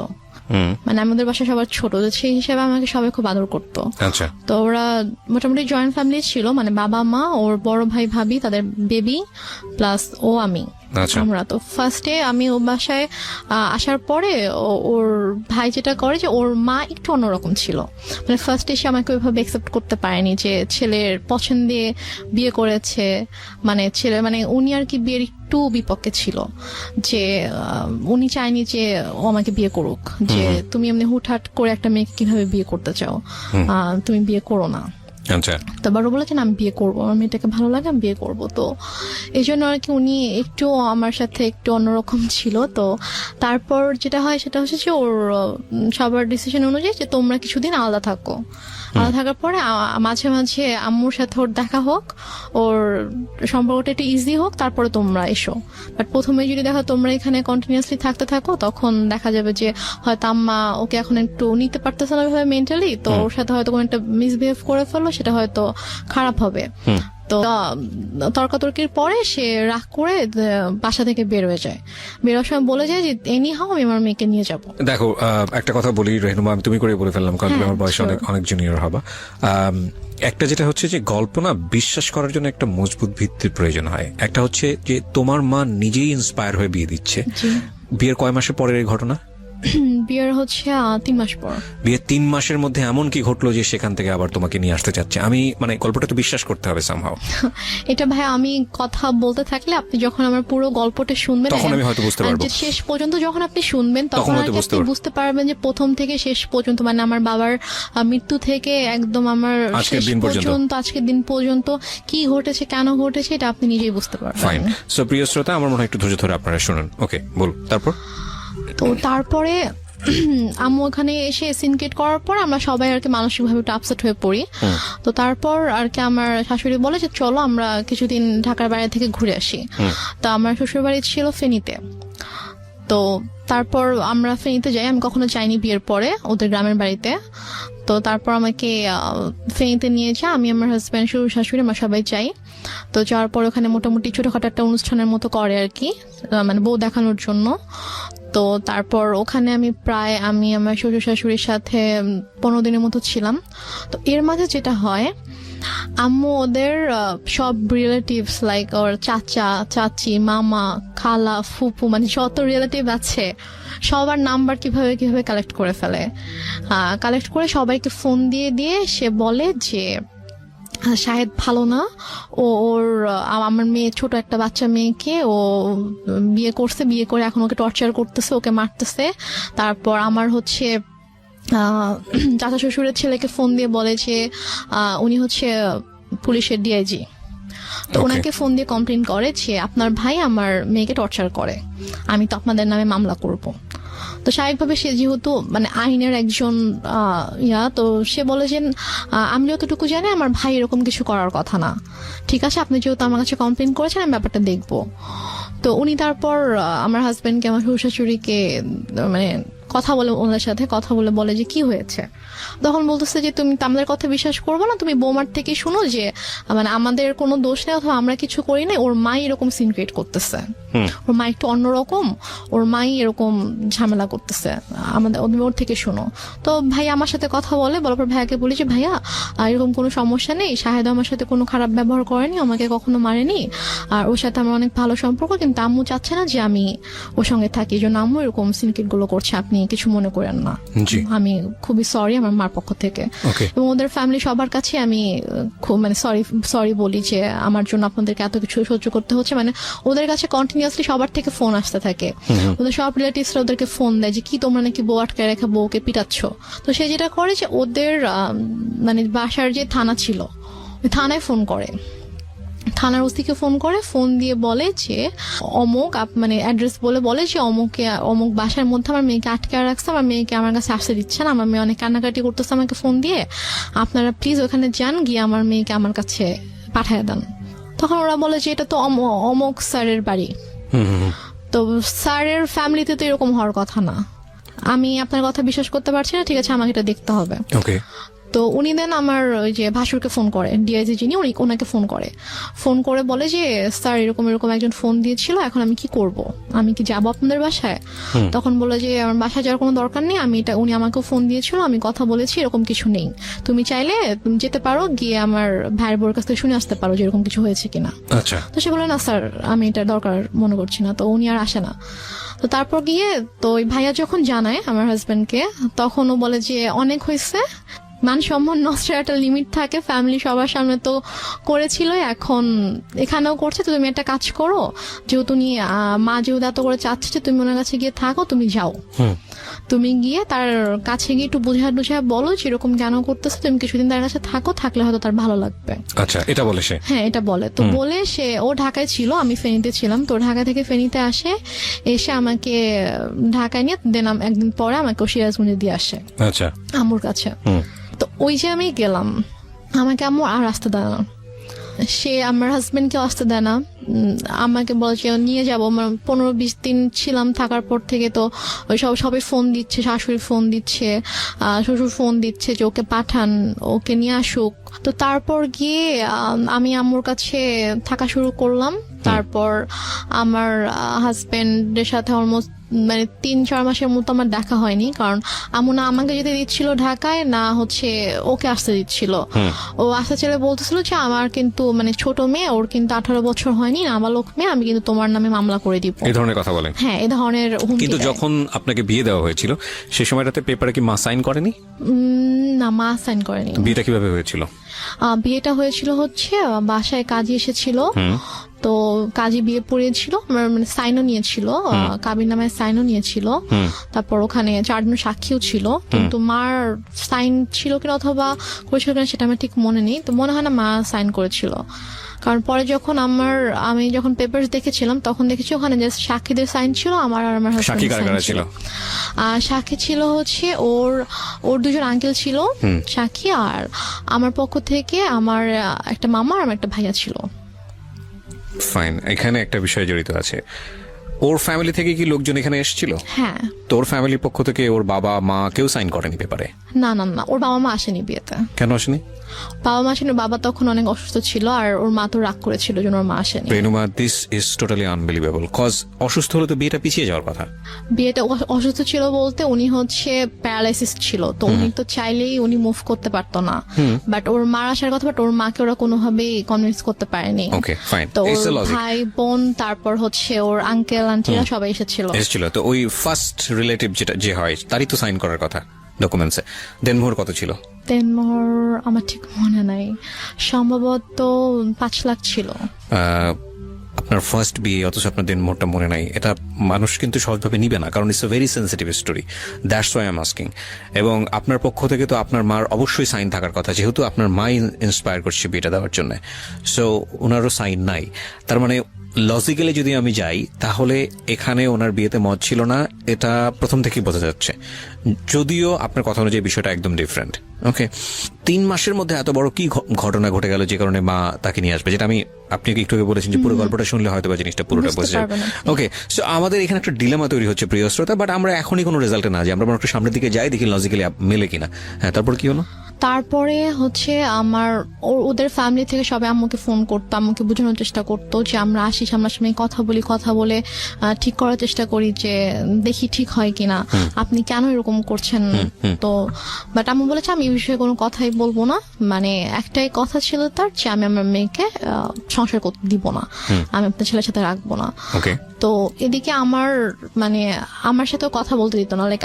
মানে আমাদের বাসা সবার ছোট, সেই হিসাবে আমাকে সবাই খুব আদর করতো। তো ওরা মোটামুটি জয়েন্ট ফ্যামিলি ছিল, মানে বাবা মা, ওর বড় ভাই ভাবি, তাদের বেবি, প্লাস ও আমি, আমরা। তো ফার্স্টে আমি ও বাসায় আসার পরে ওর ভাই যেটা করে যে ওর মা একটু অন্যরকম ছিল, মানে ফার্স্টে সে আমাকে ওইভাবে একসেপ্ট করতে পারেনি যে ছেলের পছন্দে বিয়ে করেছে, মানে ছেলে মানে উনি আর কি বিয়ের একটু বিপক্ষে ছিল, যে উনি চায়নি যে ও আমাকে বিয়ে করুক, যে তুমি এমনি হুটহাট করে একটা মেয়েকে কিভাবে বিয়ে করতে চাও, তুমি বিয়ে করো না। তো বড় বলেছেন আমি বিয়ে করবো, আমার মেয়েটাকে ভালো লাগে, আমি বিয়ে করবো। তো এই জন্য আর কি উনি একটু আমার সাথে একটু অন্যরকম ছিল। তো তারপর যেটা হয় সেটা হচ্ছে যে ওর সবার ডিসিশন অনুযায়ী যে তোমরা কিছুদিন আলাদা থাকো, আলাদা থাকার পরে মাঝে মাঝে আম্মুর সাথে ওর দেখা হোক, ওর সম্পর্কটা একটু ইজি হোক, তারপরে তোমরা এসো। বাট প্রথমে যদি দেখো তোমরা এখানে কন্টিনিউয়াসলি থাকতে থাকো, তখন দেখা যাবে যে হয়তো আম্মা ওকে এখন একটু নিতে পারতেছে না মেন্টালি, তো ওর সাথে হয়তো কোনো একটা মিসবিহেভ করে ফেললো, সেটা হয়তো খারাপ হবে। তো তর্কাতর্কির পরে সে রাগ করে বাসা থেকে বের হয়ে যায়। বেরোর সময় বলে যায় যে এনি হাও আমি আমার মেয়েকে নিয়ে যাব। দেখো একটা কথা বলি রেহনুমা, আমি তুমি করে বলে ফেললাম কারণ তুমি আমার বয়সে অনেক জুনিয়র হবা। একটা যেটা হচ্ছে যে গল্প না বিশ্বাস করার জন্য একটা মজবুত ভিত্তির প্রয়োজন হয়। একটা হচ্ছে যে তোমার মা নিজেই ইন্সপায়ার হয়ে বিয়ে দিচ্ছে। বিয়ের কয় মাসের পরের এই ঘটনা? বিয়ের হচ্ছে 3 মাস পর। বিয়ের 3 মাসের মধ্যে এমন কি ঘটলো যে সেখান থেকে আবার তোমাকে নিয়ে আসতে চাচ্ছে? আমি মানে গল্পটা তো বিশ্বাস করতে হবে সামহাও। এটা ভাই আমি কথা বলতে থাকলে আপনি যখন আমার পুরো গল্পটা শুনবেন তখন আমি হয়তো বুঝতে পারবো, শেষ পর্যন্ত যখন আপনি শুনবেন তখন আপনি বুঝতে পারবেন যে প্রথম থেকে শেষ পর্যন্ত, মানে আমার বাবার মৃত্যু থেকে একদম আমার শেষ পর্যন্ত আজকের দিন পর্যন্ত কি ঘটেছে, কেন ঘটেছে, এটা আপনি নিজেই বুঝতে পারবেন। ফাইন। সো প্রিয় শ্রোতা, আমার মনে হয় একটু ধৈর্য ধরে আপনারা শুনুন। ওকে, বল। তো তারপরে আম্মু ওখানে এসে সিনকেট করার পর আমরা সবাই আর কি মানসিকভাবে একটু আপসেট হয়ে পড়ি। তো তারপর আর কি আমার শাশুড়ি বলে যে চলো আমরা কিছুদিন ঢাকার বাইরে থেকে ঘুরে আসি। তো আমার শ্বশুর বাড়ি ছিল ফেনীতে। তো তারপর আমরা ফেনীতে যাই, আমি কখনো যাইনি বিয়ের পরে ওদের গ্রামের বাড়িতে। তো তারপর আমাকে ফেনীতে নিয়ে যায়, আমি আমার হাজব্যান্ড, শ্বশুর শাশুড়ি, আমরা সবাই যাই। তো যাওয়ার পর ওখানে মোটামুটি ছোটখাটো একটা অনুষ্ঠানের মতো করে আর কি, মানে বউ দেখানোর জন্য। তো তারপর ওখানে আমি আমার শ্বশুর শাশুড়ির সাথে 15 দিনের মতো ছিলাম। তো এর মাঝে যেটা হয়, আম্মু ওদের সব রিলেটিভস লাইক ওর চাচা চাচি, মামা, খালা, ফুপু, মানে যত রিলেটিভ আছে সবার নাম্বার কিভাবে কালেক্ট করে ফেলে। কালেক্ট করে সবাইকে ফোন দিয়ে সে বলে যে শাহেদ ভালো না, ওর আমার মেয়ে, ছোট একটা বাচ্চা মেয়েকে ও বিয়ে করছে, বিয়ে করে এখন ওকে টর্চার করতেছে, ওকে মারতেছে। তারপর আমার হচ্ছে চাচা শ্বশুরের ছেলেকে ফোন দিয়ে বলে যে উনি হচ্ছে পুলিশের ডিআইজি। তো Okay. ওনাকে ফোন দিয়ে কমপ্লেন করে যে আপনার ভাই আমার মেয়েকে টর্চার করে, আমি তো আপনাদের নামে মামলা করব। তো স্বাভাবিকভাবে সে যেহেতু মানে আইনের একজন তো সে বলে যে আমি যতটুকু জানি আমার ভাই এরকম কিছু করার কথা না, ঠিক আছে আপনি যেহেতু আমার কাছে কমপ্লেন করেছেন আমি ব্যাপারটা দেখবো। তো উনি তারপর আমার হাজবেন্ডকে, আমার শ্বশুর শাশুড়িকে মানে কথা বলে, ওনার সাথে কথা বলে বলে যে কি হয়েছে। তখন বলতেছে যে তুমি তো আমাদের কথা বিশ্বাস করবে না, তুমি বৌমার থেকে শুনো যে মানে আমাদের কোনো দোষ নেই অথবা আমরা কিছু করি নাই, ওর মাই এরকম সিন ক্রিয়েট করতেছে, ওর মা একটু অন্যরকম, ওর মাই এরকম ঝামেলা করতেছে, আমাদের ওর থেকে শুনো। তো ভাই আমার সাথে কথা বলে, বলার পর ভাইয়াকে বলি যে ভাইয়া এরকম কোনো সমস্যা নেই, শাহেদ আমার সাথে কোনো খারাপ ব্যবহার করেনি, আমাকে কখনো মারেনি, আর ওর সাথে আমার অনেক ভালো সম্পর্ক, কিন্তু আম্মু চাচ্ছে না যে আমি ওর সঙ্গে থাকি, এই জন্য আম্মু এরকম সিনক্রিয়েট গুলো করছে, আপনি কিছু মনে করেন না, জি। আমি খুবই সরি আমার মার পক্ষ থেকে। Okay. এবং ওদের ফ্যামিলি সবার কাছে আমি খুব মানে সরি বলি যে আমার জন্য আপনাদেরকে এত কিছু সহ্য করতে হচ্ছে। মানে ওদের কাছে কন্টিনিউয়াসলি সবার থেকে ফোন আসতে থাকে, ওদের সব রিলেটিভসরা ওদেরকে ফোন দেয় যে কি তোমরা নাকি বউ আটকায় রেখে বউকে পিটাচ্ছ। তো সে যেটা করে যে ওদের মানে বাসার যে থানা ছিল ওই থানায় ফোন করে, থানার ওসিকে ফোন করে, ফোন দিয়ে বলে যে অমুক মানে অ্যাড্রেস বলে যে অমুক বাসার মধ্যে আমার মেয়েকে আটকে রাখছে, আমার মেয়েকে আমার কাছে আসতে দিচ্ছে না, আমার মেয়ে অনেক কান্নাকাটি করতেছে আমাকে ফোন দিয়ে, আপনারা প্লিজ ওখানে যান, গিয়ে আমার মেয়েকে আমার কাছে পাঠিয়ে দেন। তখন ওরা বলে যে এটা তো অমুক স্যারের বাড়ি, তো স্যারের ফ্যামিলিতে তো এরকম হওয়ার কথা না, আমি আপনার কথা বিশ্বাস করতে পারছি না, ঠিক আছে আমাকে এটা দেখতে হবে। ওকে। তো উনি দেন আমার ওই যে ভাসুরকে ফোন করে, ডিআইজি যিনি ওনাকে ফোন করে বলে যে স্যার এরকম একজন ফোন দিয়েছিল, এখন আমি কি করব, আমি কি যাবো আপনাদের বাসায়? তখন বলে যে আমার বাসায় যাওয়ার কোনো দরকার নেই, উনি আমাকে ফোন দিয়েছিল, আমি কথা বলেছি, এরকম কিছু নেই, তুমি চাইলে তুমি যেতে পারো, গিয়ে আমার ভাইয়ের বোর কাছ থেকে শুনে আসতে পারো যে এরকম কিছু হয়েছে কিনা। আচ্ছা। তো সে বলে না স্যার আমি এটা দরকার মনে করছি না, তো উনি আর আসে না। তো তারপর গিয়ে তো ওই ভাইয়া যখন জানায় আমার হাজবেন্ডকে, তখন ও বলে যে অনেক হয়েছে, মান সম্মান নষ্টের একটা লিমিট থাকে, ফ্যামিলি সবার সামনে তো করেছিল, এখন এখানেও করছে, তো তুমি একটা কাজ করো, যেহেতু মা যেহেতু এত করে চাচ্ছে যে তুমি ওনার কাছে গিয়ে থাকো, তুমি যাও, তুমি গিয়ে তার কাছে গিয়ে একটু বুঝা বলো যে এরকম কেন করতেছে, তুমি কিছুদিন তার কাছে থাকো, থাকলে হয়তো তার ভালো লাগবে। আচ্ছা, এটা বলে সে? হ্যাঁ, এটা বলে। তো বলে সে, ও ঢাকায় ছিল, আমি ফেনীতে ছিলাম, তো ঢাকা থেকে ফেনীতে আসে, এসে আমাকে ঢাকায় নিয়ে দেন একদিন পরে আমাকে সিরাজগঞ্জে দিয়ে আসে। আচ্ছা। আম্মুর কাছে। তো ওই যে আমি গেলাম, আমাকে আম্মু আর আসতে দেয় না, সে আমার হাজবেন্ডকেও আসতে দেয় না, আমাকে বলছে নিয়ে যাবো, 15-20 দিন ছিলাম, থাকার পর থেকে তো ওই সবাই ফোন দিচ্ছে, শাশুড়ি ফোন দিচ্ছে, শ্বশুর ফোন দিচ্ছে যে ওকে পাঠান, ওকে নিয়ে আসুক। তো তারপর গিয়ে আমি আম্মুর কাছে থাকা শুরু করলাম। তারপর আমার হাজবেন্ডের সাথে অলমোস্ট মানে 3-4 মাসের মতো আমার দেখা হয়নি, কারণ আম্মু না আমাকে যেতে দিচ্ছিল ঢাকায়, না হচ্ছে ওকে আসতে দিচ্ছিল। ও আসতে চলে বলতেছিল যে আমার কিন্তু মানে ছোট মেয়ে, ওর কিন্তু 18 বছর হয়নি, নাবালক মেয়ে, আমি কিন্তু তোমার নামে মামলা করে দিব, এই ধরনের কথা বলে। হ্যাঁ, এই ধরনের হুমকি। কিন্তু যখন আপনাকে বিয়ে দেওয়া হয়েছিল সেই সময়টাতে পেপারে কি মা সাইন করেনি? না, মা সাইন করেনি। বিয়েটা কিভাবে হয়েছিল? বিয়েটা হয়েছিল হচ্ছে বাসায় কাজী এসেছিল, তো কাজী বিয়ে পড়িয়েছিল, মানে সাইনও নিয়েছিল, কাবির নামে সাইনও নিয়েছিল, তারপর ওখানে 4 জন সাক্ষীও ছিল, কিন্তু মার সাইন ছিল কিনা অথবা করেছিল কিনা সেটা আমার ঠিক মনে নেই, তো মনে হয় না মা সাইন করেছিল। কারণ পরে যখন আমি যখন পেপারস দেখেছিলাম তখন দেখেছি ওখানে যে সাক্ষীদের সাইন ছিল, আমার আর আমার সাক্ষী কারা ছিল? সাক্ষী ছিল হচ্ছে ওর 2 জন আঙ্কেল ছিল সাক্ষী, আর আমার পক্ষ থেকে আমার একটা মামা আর আমার একটা ভাইয়া ছিল। ফাইন, এখানে একটা বিষয় জড়িত আছে, ওর ফ্যামিলি থেকে কি লোকজন এখানে এসেছিল? হ্যাঁ। তোর ফ্যামিলির পক্ষ থেকে ওর বাবা মা কেউ সাইন করেনি পেপারে? না, ওর বাবা মা আসেনি বিয়েতে। কেন আসেনি? বাবা মা আসেনি, বাবা তখন অনেক অসুস্থ ছিল, আর ওর মা তো রাগ করেছিল জন্য ওর মা আসেনি। Renuma, this is totally unbelievable, cause অসুস্থ হলে তো বিয়েটা পিছিয়ে যাওয়ার কথা। বিয়েটা অসুস্থ ছিল বলতে উনি হচ্ছে প্যারালাইসিস ছিল, তো উনি তো চাইলেই উনি মুভ করতে পারতো না, বাট ওর মার আসার কথা, বাট ওর মাকে ওরা কোনোভাবেই কনভিন্স করতে পারেনি। ওকে, ফাইন। তো ওর ভাই বোন, তারপর হচ্ছে ওর আঙ্কেল আন্টিরা সবাই এসেছিল। তো ওই ফার্স্ট রিলেটিভ যে হয় তারই তো সাইন করার কথা ডকুমেন্টসে। দেনমোহর কত ছিল? দেনমোহর আমার ঠিক মনে নাই, সম্ভবত 5 লাখ ছিল। আপনার ফার্স্ট বিয়ে, অথচ আপনার দিন মোটটা মনে নাই, এটা মানুষ কিন্তু সহজভাবে নিবে না, কারণ it's a very sensitive story. That's why I am asking. এবং আপনার পক্ষ থেকে তো আপনার মার অবশ্যই সাইন থাকার কথা, যেহেতু আপনার মাই ইন্সপায়ার করছে বিয়েটা দেওয়ার জন্য, সো ওনারও সাইন নাই। তার মানে লজিক্যালি যদি আমি যাই, তাহলে এখানে ওনার বিয়েতে মত ছিল না, এটা প্রথম থেকেই বোঝা যাচ্ছে। যদিও আপনার কথা অনুযায়ী বিষয়টা একদম ডিফারেন্ট। ওকে, 3 মাসের মধ্যে এত বড় কি ঘটনা ঘটে গেল যে কারণে মা তাকে নিয়ে আসবে, যেটা আমি আপনি একটু আগে বলেছেন যে পুরো গল্পটা শুনলে হয়তো বা জিনিসটা পুরোটা বুঝতে বোঝা যাবে। পারবেন আপনি। ওকে, সো আমাদের এখানে একটা ডিলেমা তৈরি হচ্ছে প্রিয় শ্রোতা, বাট আমরা এখনই কোনো রেজাল্টে না যাই, আমরা বরং একটু সামনের দিকে যাই, দেখি লজিক্যালি মেলে কিনা। হ্যাঁ, তারপর কি হলো? তারপরে হচ্ছে আমার ওদের ফ্যামিলি থেকে সবাই আম্মুকে ফোন করতো, আম্মুকে বোঝানোর চেষ্টা করতো যে আমরা আসি, সামনাসামনি কথা বলে ঠিক করার চেষ্টা করি যে দেখি ঠিক হয় কিনা, আপনি কেন এরকম করছেন। তো বাট আম্মু বলেছে আমি এই বিষয়ে কোনো কথাই বলবো না, মানে একটাই কথা ছিল তার, যে আমি আমার মেয়েকে সংসার করতে দিব না, আমি আপনার ছেলের সাথে রাখবো না। ওকে, তো এদিকে আমার সাথে কথা বলতে দিত না, লাইক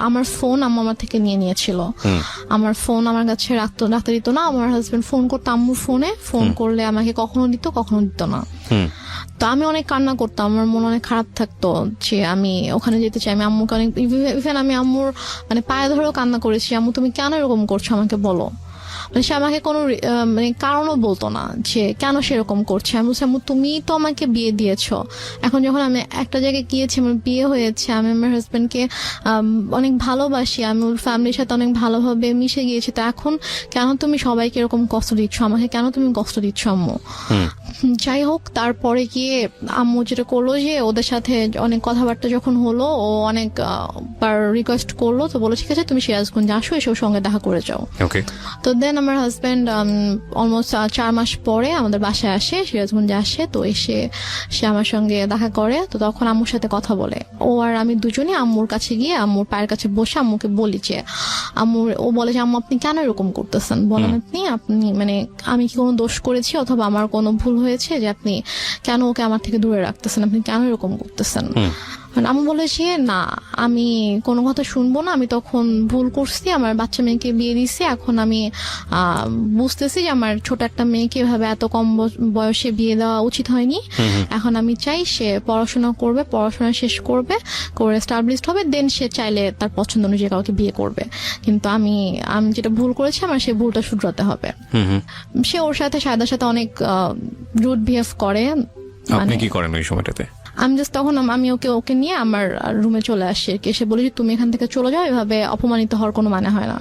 আমার ফোন আমার থেকে নিয়েছিল, আমার ফোন আমার কাছে রাখতে দিত না। আমার হাজবেন্ড ফোন করতো আম্মুর ফোনে, ফোন করলে আমাকে কখনো দিত কখনো দিত না। তো আমি অনেক কান্না করতাম, আমার মন অনেক খারাপ থাকতো যে আমি ওখানে যেতে চাই। আমি আম্মুকে অনেক, ইভেন আমি আম্মুর মানে পায়ে ধরেও কান্না করেছি, আম্মু তুমি কেন এরকম করছো আমাকে বলো। মানে সে আমাকে কোনো মানে কারণও বলতো না যে কেন সেরকম করছে। আমি বলছি আম্মু তুমি তো আমাকে বিয়ে দিয়েছো, এখন যখন আমি একটা জায়গায় গিয়েছি, আমার বিয়ে হয়েছে, আমি আমার হাজবেন্ডকে অনেক ভালোবাসি, আমি ওর ফ্যামিলির সাথে অনেক ভালোভাবে মিশে গিয়েছি, তো এখন কেন তুমি সবাইকে এরকম কষ্ট দিচ্ছ, আমাকে কেন তুমি কষ্ট দিচ্ছ আম্মু। যাই হোক, তারপরে গিয়ে আম্মু যেটা করলো যে ওদের সাথে অনেক কথাবার্তা যখন হলো, ও অনেক বার রিকোয়েস্ট করলো, তো বলো ঠিক আছে তুমি সিরাজগঞ্জ আসো, এসে ওর সঙ্গে দেখা করে যাও। ওকে, তো দেন আমার হাজবেন্ড অলমোস্ট 4 মাস পরে আমাদের বাসায় আসে, সিরাজগঞ্জে আসে। তো এসে সে আমার সঙ্গে দেখা করে, তো তখন আম্মুর সাথে কথা বলে। ও আর আমি দুজনে আম্মুর কাছে গিয়ে আম্মুর পায়ের কাছে বসে আম্মুকে বলি যে ও বলে যে আম্মু আপনি কেন এরকম করতেছেন, বলেন আপনি মানে আমি কি কোনো দোষ করেছি অথবা আমার কোনো ভুল হয়েছে যে আপনি কেন ওকে আমার থেকে দূরে রাখতেছেন, আপনি কেন এরকম করতেছেন। আম্মু বলে যে না আমি কোনো কথা শুনবো না, আমি তখন ভুল করছি, আমার বাচ্চা মেয়েকে বিয়ে দিছি, এখন আমি বুঝতেছি যে আমার ছোট একটা মেয়েকে এভাবে এত কম বয়সে বিয়ে দেওয়া উচিত হয়নি। এখন আমি চাই সে পড়াশোনা করবে, পড়াশোনা শেষ করবে, করে এস্টাবলিশড হবে, দেন সে চাইলে তার পছন্দ অনুযায়ী কাউকে বিয়ে করবে, কিন্তু আমি যেটা ভুল করেছি আমার সেই ভুলটা শুধরাতে হবে। সে ওর সাথে সায়দার সাথে অনেক রুড বিহেভ করে। আপনি কি করেন ওই সময়টাতে? আমি জাস্ট তখন আমি ওকে নিয়ে আমার রুমে চলে আসি, এসে বলি যে তুমি এখান থেকে চলে যাও, এভাবে অপমানিত হওয়ার কোনো মানে হয় না,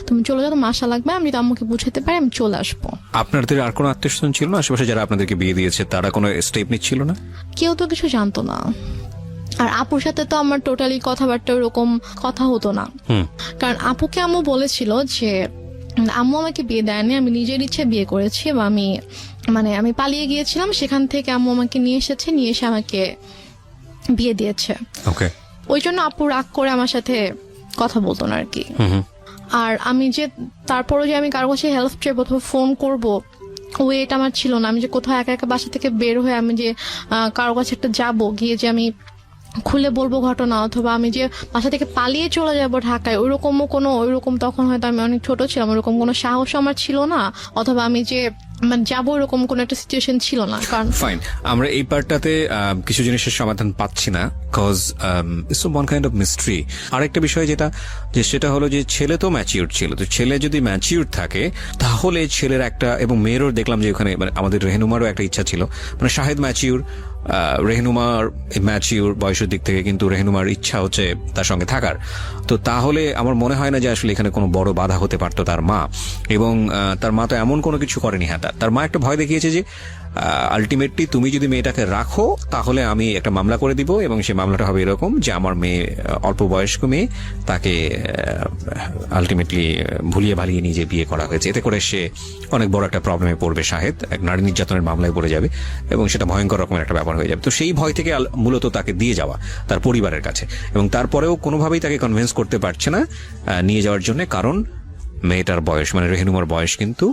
তুমি চলে যাও, তোমার আশা লাগবে, আমি আম্মুকে বুঝাতে পারি আমি চলে আসবো। আপনাদের আর কোনো আত্মীয়স্বজন ছিল না আশেপাশে যারা আপনাদেরকে বিয়ে দিয়েছে, তারা কোনো স্টেপ নিচ্ছিল না? কেউ তো কিছু জানতো না, আর আপুর সাথে তো আমার টোটালি কথাবার্তা ওরকম কথা হতো না, কারণ আপুকে আম্মু বলেছিল যে আম্মু আমাকে বিয়ে দেয়নি, আমি নিজের ইচ্ছে বিয়ে করেছি, বা আমি পালিয়ে গিয়েছিলাম, সেখান থেকে আম্মু আমাকে নিয়ে এসে আমাকে বিয়ে দিয়েছে। ওকে, ওই জন্য আপু রাগ করে আমার সাথে কথা বলতো না আর কি। আর আমি যে তারপরে যে আমি কারো কাছে হেল্প চাইবো অথবা ফোন করবো, এটা আমার ছিল না। আমি যে কোথাও একা একা বাসা থেকে বের হয়ে আমি যে কারো কাছে একটা যাবো, গিয়ে যে আমি খুলে বলবো ঘটনা, অথবা আমি যে বাসা থেকে পালিয়ে চলে যাবো ঢাকায়, ওইরকম তখন হয়তো আমি অনেক ছোট ছিলাম, ওইরকম কোনো সাহস আমার ছিল না, অথবা আমি যে যাবো এরকম কোন একটা সিচুয়েশন ছিল না। কারণ ফাইন, আমরা এই পার্টটাতে কিছু জিনিসের সমাধান পাচ্ছি না, cause it's one kind of mystery. আরেকটা বিষয় সেটা হলো যে ছেলে তো ম্যাচিউর ছিল, তো ছেলে যদি ম্যাচিউর থাকে তাহলে ছেলের একটা, এবং মেয়েরও দেখলাম যে ওখানে মানে আমাদের রেহনুমারও একটা ইচ্ছা ছিল, মানে শাহেদ ম্যাচিউর, রেহনুমার ম্যাচিউর বয়সের দিক থেকে, কিন্তু রেহনুমার ইচ্ছা হচ্ছে তার সঙ্গে থাকার। তো তাহলে আমার মনে হয় না যে আসলে এখানে কোনো বড় বাধা হতে পারতো তার মা, এবং তার মা তো এমন কোনো কিছু করেনি। হ্যাঁ, তার মা একটা ভয় দেখিয়েছে যে আলটিমেটলি তুমি যদি মেয়েটাকে রাখো তাহলে আমি একটা মামলা করে দিব, এবং সেই মামলাটা হবে এরকম যে আমার মেয়ে অল্প বয়স্ক মেয়ে, তাকে আলটিমেটলি ভুলিয়ে ভালিয়ে নিয়ে যে বিয়ে করা হয়েছে, এতে করে সে অনেক বড় একটা প্রবলেমে পড়বে, শাহেদ এক নারী নির্যাতনের মামলায় পড়ে যাবে, এবং সেটা ভয়ঙ্কর রকমের একটা ব্যাপার হয়ে যাবে। তো সেই ভয় থেকে মূলত তাকে দিয়ে যাওয়া তার পরিবারের কাছে, এবং তারপরেও কোনোভাবেই তাকে কনভিন্স করতে পারছে না নিয়ে যাওয়ার জন্য, কারণ মেয়েটার বয়স মানে রেহনুমার বয়স কিন্তু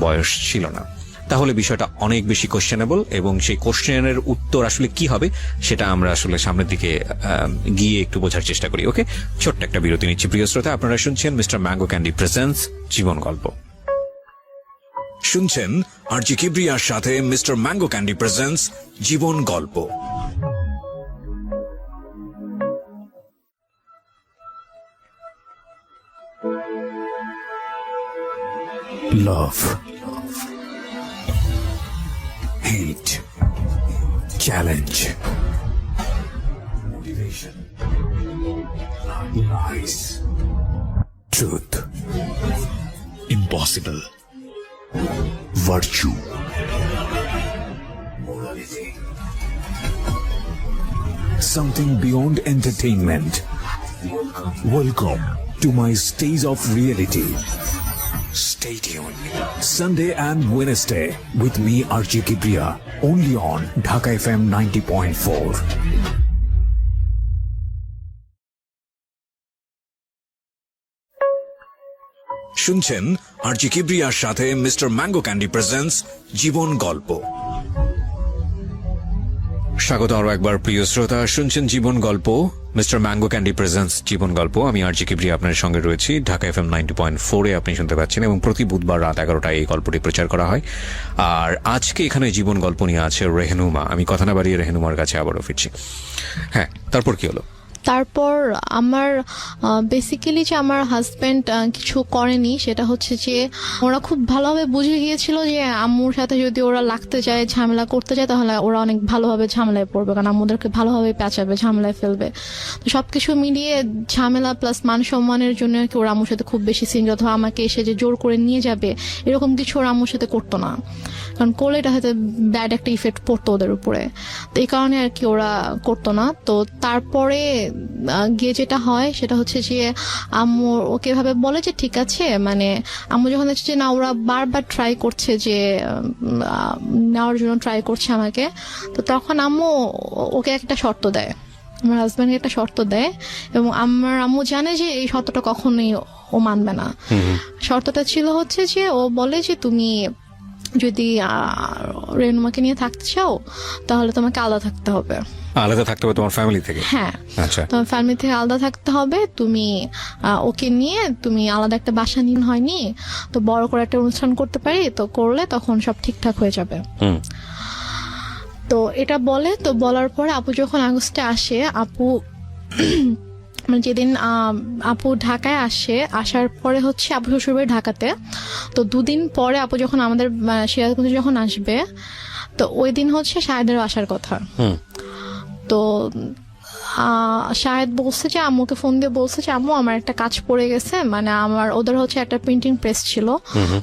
বয়স ছিল না। তাহলে বিষয়টা অনেক বেশি কোশ্চেনেবল, এবং সেই কোশ্চেনের উত্তর আসলে কি হবে সেটা আমরা আসলে সামনের দিকে গিয়ে একটু বোঝার চেষ্টা করি। ওকে, ছোট্ট একটা বিরতি নিচ্ছি প্রিয় শ্রোতা, আপনারা শুনছেন মিস্টার ম্যাঙ্গো ক্যান্ডি প্রেজেন্টস জীবন গল্প। শুনছেন আরজি কিবরিয়ার সাথে মিস্টার ম্যাঙ্গো ক্যান্ডি প্রেজেন্টস জীবন গল্প। Love, hate, challenge, motivation, lies, truth, impossible, virtue, morality, something beyond entertainment. Welcome to my stage of reality. Stay tuned. Sunday and Wednesday with me RJ Kibriya only on Dhaka FM 90.4. শুনছেন আরজি কিবরিয়ার সাথে মিস্টার ম্যাঙ্গো ক্যান্ডি প্রেজেন্টস জীবন গল্প। স্বাগত আরো একবার প্রিয় শ্রোতা, শুনছেন জীবন গল্প, মিস্টার ম্যাঙ্গো ক্যান্ডি প্রেজেন্টস জীবন গল্প। আমি আরজি কিবরিয়া আপনার সঙ্গে রয়েছি। ঢাকা FM 90.4 আপনি শুনতে পাচ্ছেন এবং প্রতি বুধবার রাত 11টায় এই গল্পটি প্রচার করা হয়। আর আজকে এখানে জীবন গল্প নিয়ে আছে রেহনুমা। আমি কথা না বাড়িয়ে রেহনুমার কাছে আবারও ফিরছি। হ্যাঁ, তারপর কি হলো? তারপর আমার বেসিক্যালি যে আমার হাজব্যান্ড কিছু করেনি, সেটা হচ্ছে যে ওরা খুব ভালোভাবে বুঝে গিয়েছিল যে আম্মুর সাথে যদি ওরা লাগতে যায়, ঝামেলা করতে যায়, তাহলে ওরা অনেক ভালোভাবে ঝামেলায় পড়বে, কারণ আম্মুদেরকে ভালোভাবে পেঁচাবে, ঝামেলায় ফেলবে। তো সবকিছু মিলিয়ে ঝামেলা প্লাস মান সম্মানের জন্য আর কি ওরা আম্মুর সাথে খুব বেশি সিন, অথবা আমাকে এসে যে জোর করে নিয়ে যাবে এরকম কিছু ওরা আম্মুর সাথে করতো না, কারণ করলে এটা হয়তো ব্যাড একটা ইফেক্ট পড়তো ওদের উপরে। তো এই কারণে আর কি ওরা করতো না। তো তারপরে গিয়ে যেটা হয় সেটা হচ্ছে যে আম্মু ওকে ভাবে বলে যে ঠিক আছে, মানে আম্মু যখন দেখছে যে না ওরা বারবার ট্রাই করছে, যে নেওয়ার জন্য ট্রাই করছে আমাকে, তো তখন আম্মু ওকে একটা শর্ত দেয়, আমার হাজব্যান্ডকে একটা শর্ত দেয়, এবং আমার আম্মু জানে যে এই শর্তটা কখনোই ও মানবে না। শর্তটা ছিল হচ্ছে যে ও বলে যে তুমি যদি রেনুমাকে নিয়ে থাকতে চাও তাহলে তোমাকে আলাদা থাকতে হবে। আলাদা থাকতে হবে তোমার ফ্যামিলি থেকে? হ্যাঁ, আচ্ছা, তোমার ফ্যামিলি থেকে আলাদা থাকতে হবে। তুমি ওকে নিয়ে তুমি আলাদা একটা বাসা নিন, হয়নি তো বড় করে একটা অনুষ্ঠান করতে পারি, তো করলে তখন সব ঠিকঠাক হয়ে যাবে। তো এটা বলে, তো বলার পরে আপু যখন আগস্টে আসে, আপু মানে যেদিন আপু ঢাকায় আসে, আসার পরে হচ্ছে আপু শ্বশুরবাড়ি ঢাকাতে, তো দুদিন পরে আপু যখন আমাদের সিরাজগঞ্জে যখন আসবে, তো ওই দিন হচ্ছে শাহেদেরও আসার কথা। তো শাহেদ বলছে যে আম্মুকে ফোন দিয়ে বলছে যে আম্মু আমার একটা কাজ পড়ে গেছে, মানে আমার ওদের হচ্ছে একটা প্রিন্টিং প্রেস ছিল,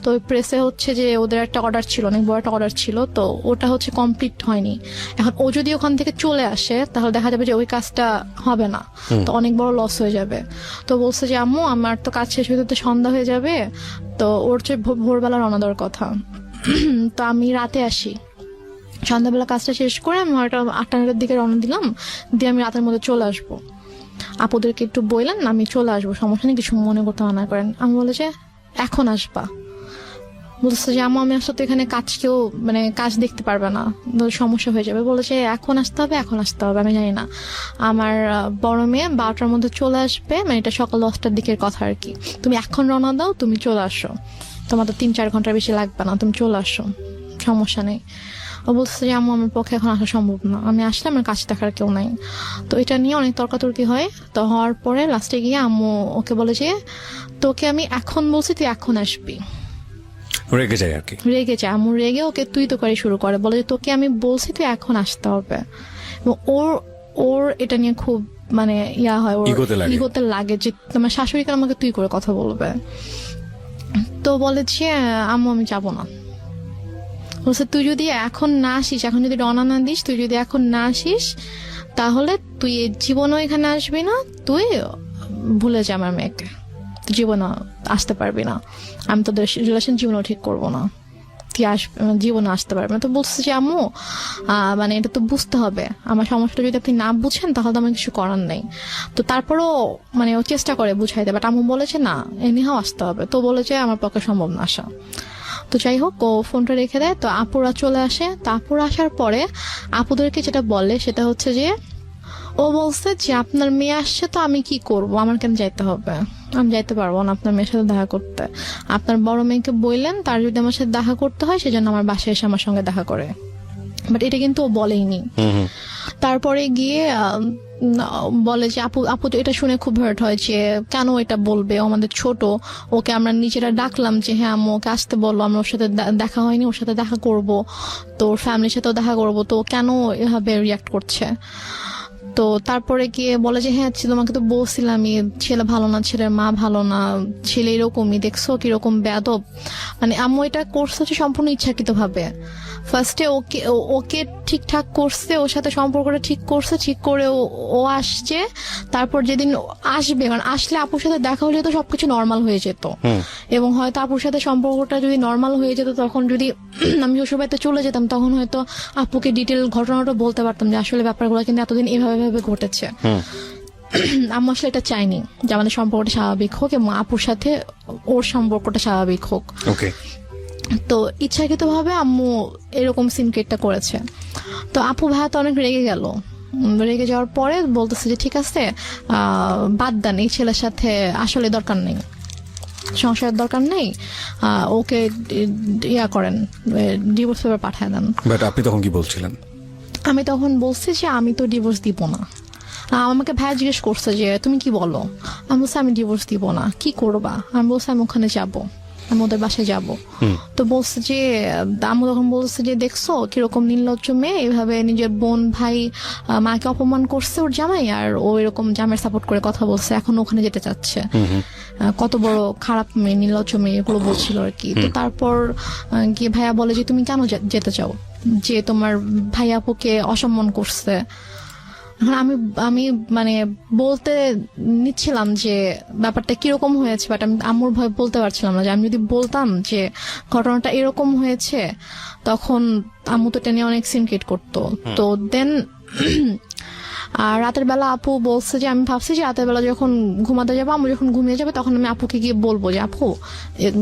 তো ওই প্রেসে হচ্ছে যে ওদের একটা অর্ডার ছিল, অনেক বড় একটা অর্ডার ছিল, তো ওটা হচ্ছে কমপ্লিট হয়নি। এখন ও যদি ওখান থেকে চলে আসে তাহলে দেখা যাবে যে ওই কাজটা হবে না, তো অনেক বড় লস হয়ে যাবে। তো বলছে যে আম্মু আমার তো কাজ শেষ হতে সন্ধ্যা হয়ে যাবে, তো ওর যে ভোরবেলা রওনা দেওয়ার কথা, তো আমি রাতে আসি, সন্ধ্যাবেলা কাজটা শেষ করে আমি হয়তো 8টার দিকে রওনা দিলাম, দিয়ে আমি রাতের মধ্যে চলে আসবো। আপুদেরকে একটু বললেন আমি চলে আসবো, সমস্যা নেই, কিছু মনে করতে মানা করেন। আমি বলে যে এখন আসবা? বলছে যে আম্মু আমি আসলে তো এখানে কেউ মানে কাজ দেখতে পারবে না, সমস্যা হয়ে যাবে। বলেছে এখন আসতে হবে, এখন আসতে হবে। আমি জানি না, আমার বড় মেয়ে 12টার মধ্যে চলে আসবে, মানে এটা সকাল 10টার দিকের কথা আর কি। তুমি এখন রওনা দাও, তুমি চলে আসো, তোমার তো 3-4 ঘন্টার বেশি লাগবে না, তুমি চলে আসো, সমস্যা নেই। ও বলছে যে আম্মু আমার পক্ষে এখন আসা সম্ভব না, আমি আসলে আমার কাজ দেখার কেউ নাই। তো এটা নিয়ে অনেক তর্কাতর্কি হয়। তো হওয়ার পরে লাস্টে গিয়ে আম্মু ওকে বলে যে তোকে আমি এখন বলছি তুই এখন আসবি। রেগে যায় আর কি, রেগে যায় আম্মু, রেগে ওকে তুই তো করে শুরু করে, বলে যে তোকে আমি বলছি তুই এখন আসতে হবে। এবং ওর এটা নিয়ে খুব মানে ইয়া হয়, ওর ইগোতে লাগে যে তোমার শাশুড়ি কেন আমাকে তুই করে কথা বলবে। তো বলে যে আম্মু আমি যাবো না। বলছে তুই যদি এখন না আসিস, এখন যদি রওনা না দিস, তুই যদি এখন না আসিস তাহলে তুই জীবনও এখানে আসবি না, তুই ভুলে যা আমার মেয়েকে, তুই জীবনও আসতে পারবি না, আমি তোদের রিলেশন জীবনও ঠিক করবো না, তুই জীবনে আসতে পারবি না। তো বলছে যে আম্মু মানে এটা তো বুঝতে হবে, আমার সমস্যাটা যদি আপনি না বুঝেন তাহলে তো আমার কিছু করার নেই। তো তারপরও মানে ও চেষ্টা করে বুঝাইতে, বাট আম্মু বলেছে না এনিহাও আসতে হবে। তো বলেছে আমার পক্ষে সম্ভব না আসা। তো যাই হোক ও ফোনটা রেখে দেয়। তো আপুরা চলে আসে। তো আপুরা আসার পরে আপুদেরকে যেটা বলে সেটা হচ্ছে যে ও বলছে যে আপনার মেয়ে আসছে তো আমি কি করব, আমার কেন যাইতে হবে, আমি যাইতে পারবো না আপনার মেয়ের সাথে দেখা করতে। আপনার বড় মেয়েকে বললেন তার যদি আমার সাথে দেখা করতে হয় সেজন্য আমার বাসায় এসে আমার সঙ্গে দেখা করে, বাট এটা কিন্তু ও বলেইনি। তারপরে গিয়ে বলে যে আপু তো এটা শুনে খুব হার্ট হয় যে কেন এটা বলবে, ও আমাদের ছোট, ওকে আমরা নিজেরা ডাকলাম যে হ্যাঁ আম্মু ওকে আসতে বললো, আমরা ওর সাথে দেখা হয়নি, ওর সাথে দেখা করব, তো ওর ফ্যামিলির সাথেও দেখা করব, তো ও কেন এভাবে রিয়াক্ট করছে। তো তারপরে গিয়ে বলে যে হ্যাঁ তোমাকে তো বলছিলামই ছেলে ভালো না, ছেলের মা ভালো না, ছেলে এরকমই, দেখছো কিরকম বেয়াদব। মানে আম্মু এটা করছে হচ্ছে সম্পূর্ণ ইচ্ছাকৃত ভাবে। ফার্স্টে ওকে ঠিকঠাক করছে, ওর সাথে সম্পর্কটা ঠিক করছে, ঠিক করে ও আসছে। তারপর যেদিন আসবে, মানে আসলে আপুর সাথে দেখা হলে তো সবকিছু নর্মাল হয়ে যেত, এবং হয়তো আপুর সাথে সম্পর্কটা যদি নর্মাল হয়ে যেত, তখন যদি আমি শ্বশুরবাড়িতে চলে যেতাম, তখন হয়তো আপুকে ডিটেল ঘটনাটা বলতে পারতাম যে আসলে ব্যাপারগুলো কিন্তু এতদিন এভাবে ঘটেছে। আম্মু আসলে এটা চাইনি যে আমাদের সম্পর্কটা স্বাভাবিক হোক এবং আপুর সাথে ওর সম্পর্কটা স্বাভাবিক হোক। ওকে। তো ইচ্ছাকৃত ভাবে আম্মু এরকম সিনক্রেটটা করেছে। তো আপু ভাইয়া তো অনেক রেগে গেল। রেগে যাওয়ার পরে বলতেছে যে ঠিক আছে বাদ দেন, এই ছেলের সাথে আসলে দরকার নেই, সংসারের দরকার নেই, ওকে ইয়া করেন, ডিভোর্স পেপার পাঠায় দেন। বাট আপনি তখন কি বলছিলেন? আমি তখন বলছি যে আমি তো ডিভোর্স দিব না। আমাকে ভাইয়া জিজ্ঞেস করছে যে তুমি কি বলো, আমি বলছি আমি ডিভোর্স দিব না, কি করবা? আমি বলছি আমি ওখানে যাবো, আমি ওদের বাসায় যাবো। তো বলছে যে আম্মু তখন বলছে যে দেখছো কিরকম নির্লজ্জ মেয়ে, এইভাবে নিজের বোন ভাই মাকে অপমান করছে ওর জামাই, আর ও এরকম জামাইয়ের সাপোর্ট করে কথা বলছে, এখন ওখানে যেতে চাচ্ছে, কত বড় খারাপ মেয়ে, নির্লজ্জ মেয়ে, এগুলো বলছিল আর কি। তো তারপর গিয়ে ভাইয়া বলে যে তুমি কেন যেতে চাও, যে তোমার ভাই আপুকে অসম্মান করছে। আমি আমি মানে বলতে নিচ্ছিলাম যে ব্যাপারটা কিরকম হয়েছে, বাট আমি আম্মুর ভয় বলতে পারছিলাম না, যে আমি যদি বলতাম যে ঘটনাটা এরকম হয়েছে, তখন আম্মু তো টেনে অনেক সিনক্রেট করতো। তো দেন আর রাতের বেলা আপু বলছে যে আমি ভাবছি যে রাতের বেলা যখন ঘুমাতে যাবো, আম্মু যখন ঘুমিয়ে যাবে, তখন আমি আপুকে গিয়ে বলবো যে আপু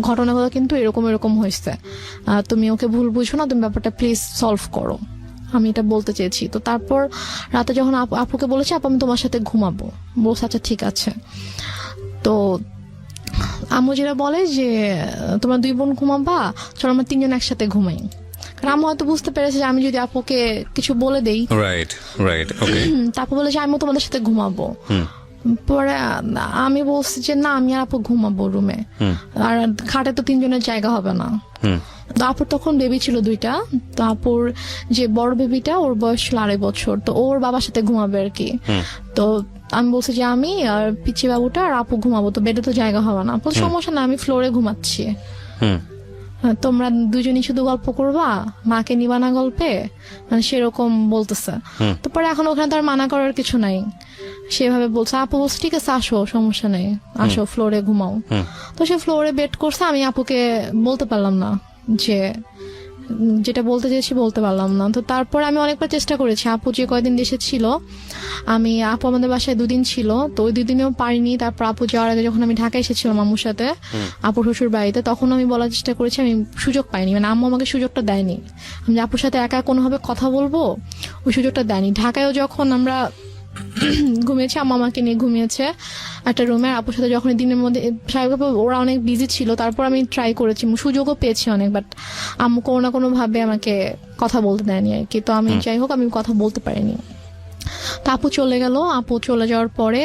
ঘটনাগুলো কিন্তু এরকম এরকম হয়েছে, তুমি ওকে ভুল বুঝো না, তুমি ব্যাপারটা প্লিজ সলভ করো, আমি এটা বলতে চেয়েছি। তো তারপর রাতে যখন আপুকে বলেছি আপু আমি তোমার সাথে ঘুমাবো, বলছে আচ্ছা ঠিক আছে। তো আম্মু যেটা বলে যে তোমরা 2 বোন ঘুমাবা, চলো আমরা 3 জন একসাথে ঘুমাই। কারণ আম্মু হয়তো বুঝতে পেরেছে যে আমি যদি আপুকে কিছু বলে দেই, রাইট রাইট, ওকে। তারপর বলে যে আমিও তোমাদের সাথে ঘুমাবো। পরে আমি বলছি যে না, আমি আর আপু ঘুমাবো রুমে, আর খাটে তো 3 জনের জায়গা হবে না। তো আপুর তখন বেবি ছিল 2টা। তো আপুর যে বড় বেবিটা, ওর বয়স ছিল 2.5 বছর, তো ওর বাবার সাথে ঘুমাবে আর কি। তো আমি বলছি যে আমি আর পিচি বাবুটা আর আপু ঘুমাবো, তো বেডে তো জায়গা হবে না। সমস্যা না, আমি ফ্লোরে ঘুমাচ্ছি, তোমরা 2 জনই শুধু গল্প করবা, মাকে নিবা না গল্পে, মানে সেরকম বলতেছে। তো পরে এখন ওখানে তার মানা করার কিছু নাই, সেভাবে বলছে। আপু বলছে ঠিক আছে আসো, সমস্যা নেই, আসো ফ্লোরে ঘুমাও। তো সে ফ্লোরে বেড করছে, আমি আপুকে বলতে পারলাম না, যে যেটা বলতে চেয়েছি বলতে পারলাম না। তো তারপর আমি অনেকবার চেষ্টা করেছি, আপু যে কয়দিন দেশে ছিল, আপু আমাদের বাসায় 2 দিন ছিল, তো ওই 2 দিনেও পারিনি। তারপর আপু যাওয়ার আগে যখন আমি ঢাকা এসেছিলাম আম্মুর সাথে, আপুর শ্বশুর বাড়িতে, তখন আমি বলার চেষ্টা করেছি, আমি সুযোগ পাইনি, মানে আম্মু আমাকে সুযোগটা দেয়নি, আমি আপুর সাথে একা কোনোভাবে কথা বলবো, ওই সুযোগটা দেয়নি। ঢাকায়ও যখন আমরা ঘুমিয়েছি, আম্মা আমাকে নিয়ে ঘুমিয়েছে একটা রুমে, আপুর সাথে যখন দিনের মধ্যে স্বাভাবিকভাবে ওরা অনেক বিজি ছিল, তারপর আমি ট্রাই করেছি, সুযোগও পেয়েছি অনেক, বাট আম্মু কোনো না কোনো ভাবে আমাকে কথা বলতে দেয়নি আর কি। তো আমি যাই হোক আমি কথা বলতে পারিনি। তা আপু চলে গেল। আপু চলে যাওয়ার পরে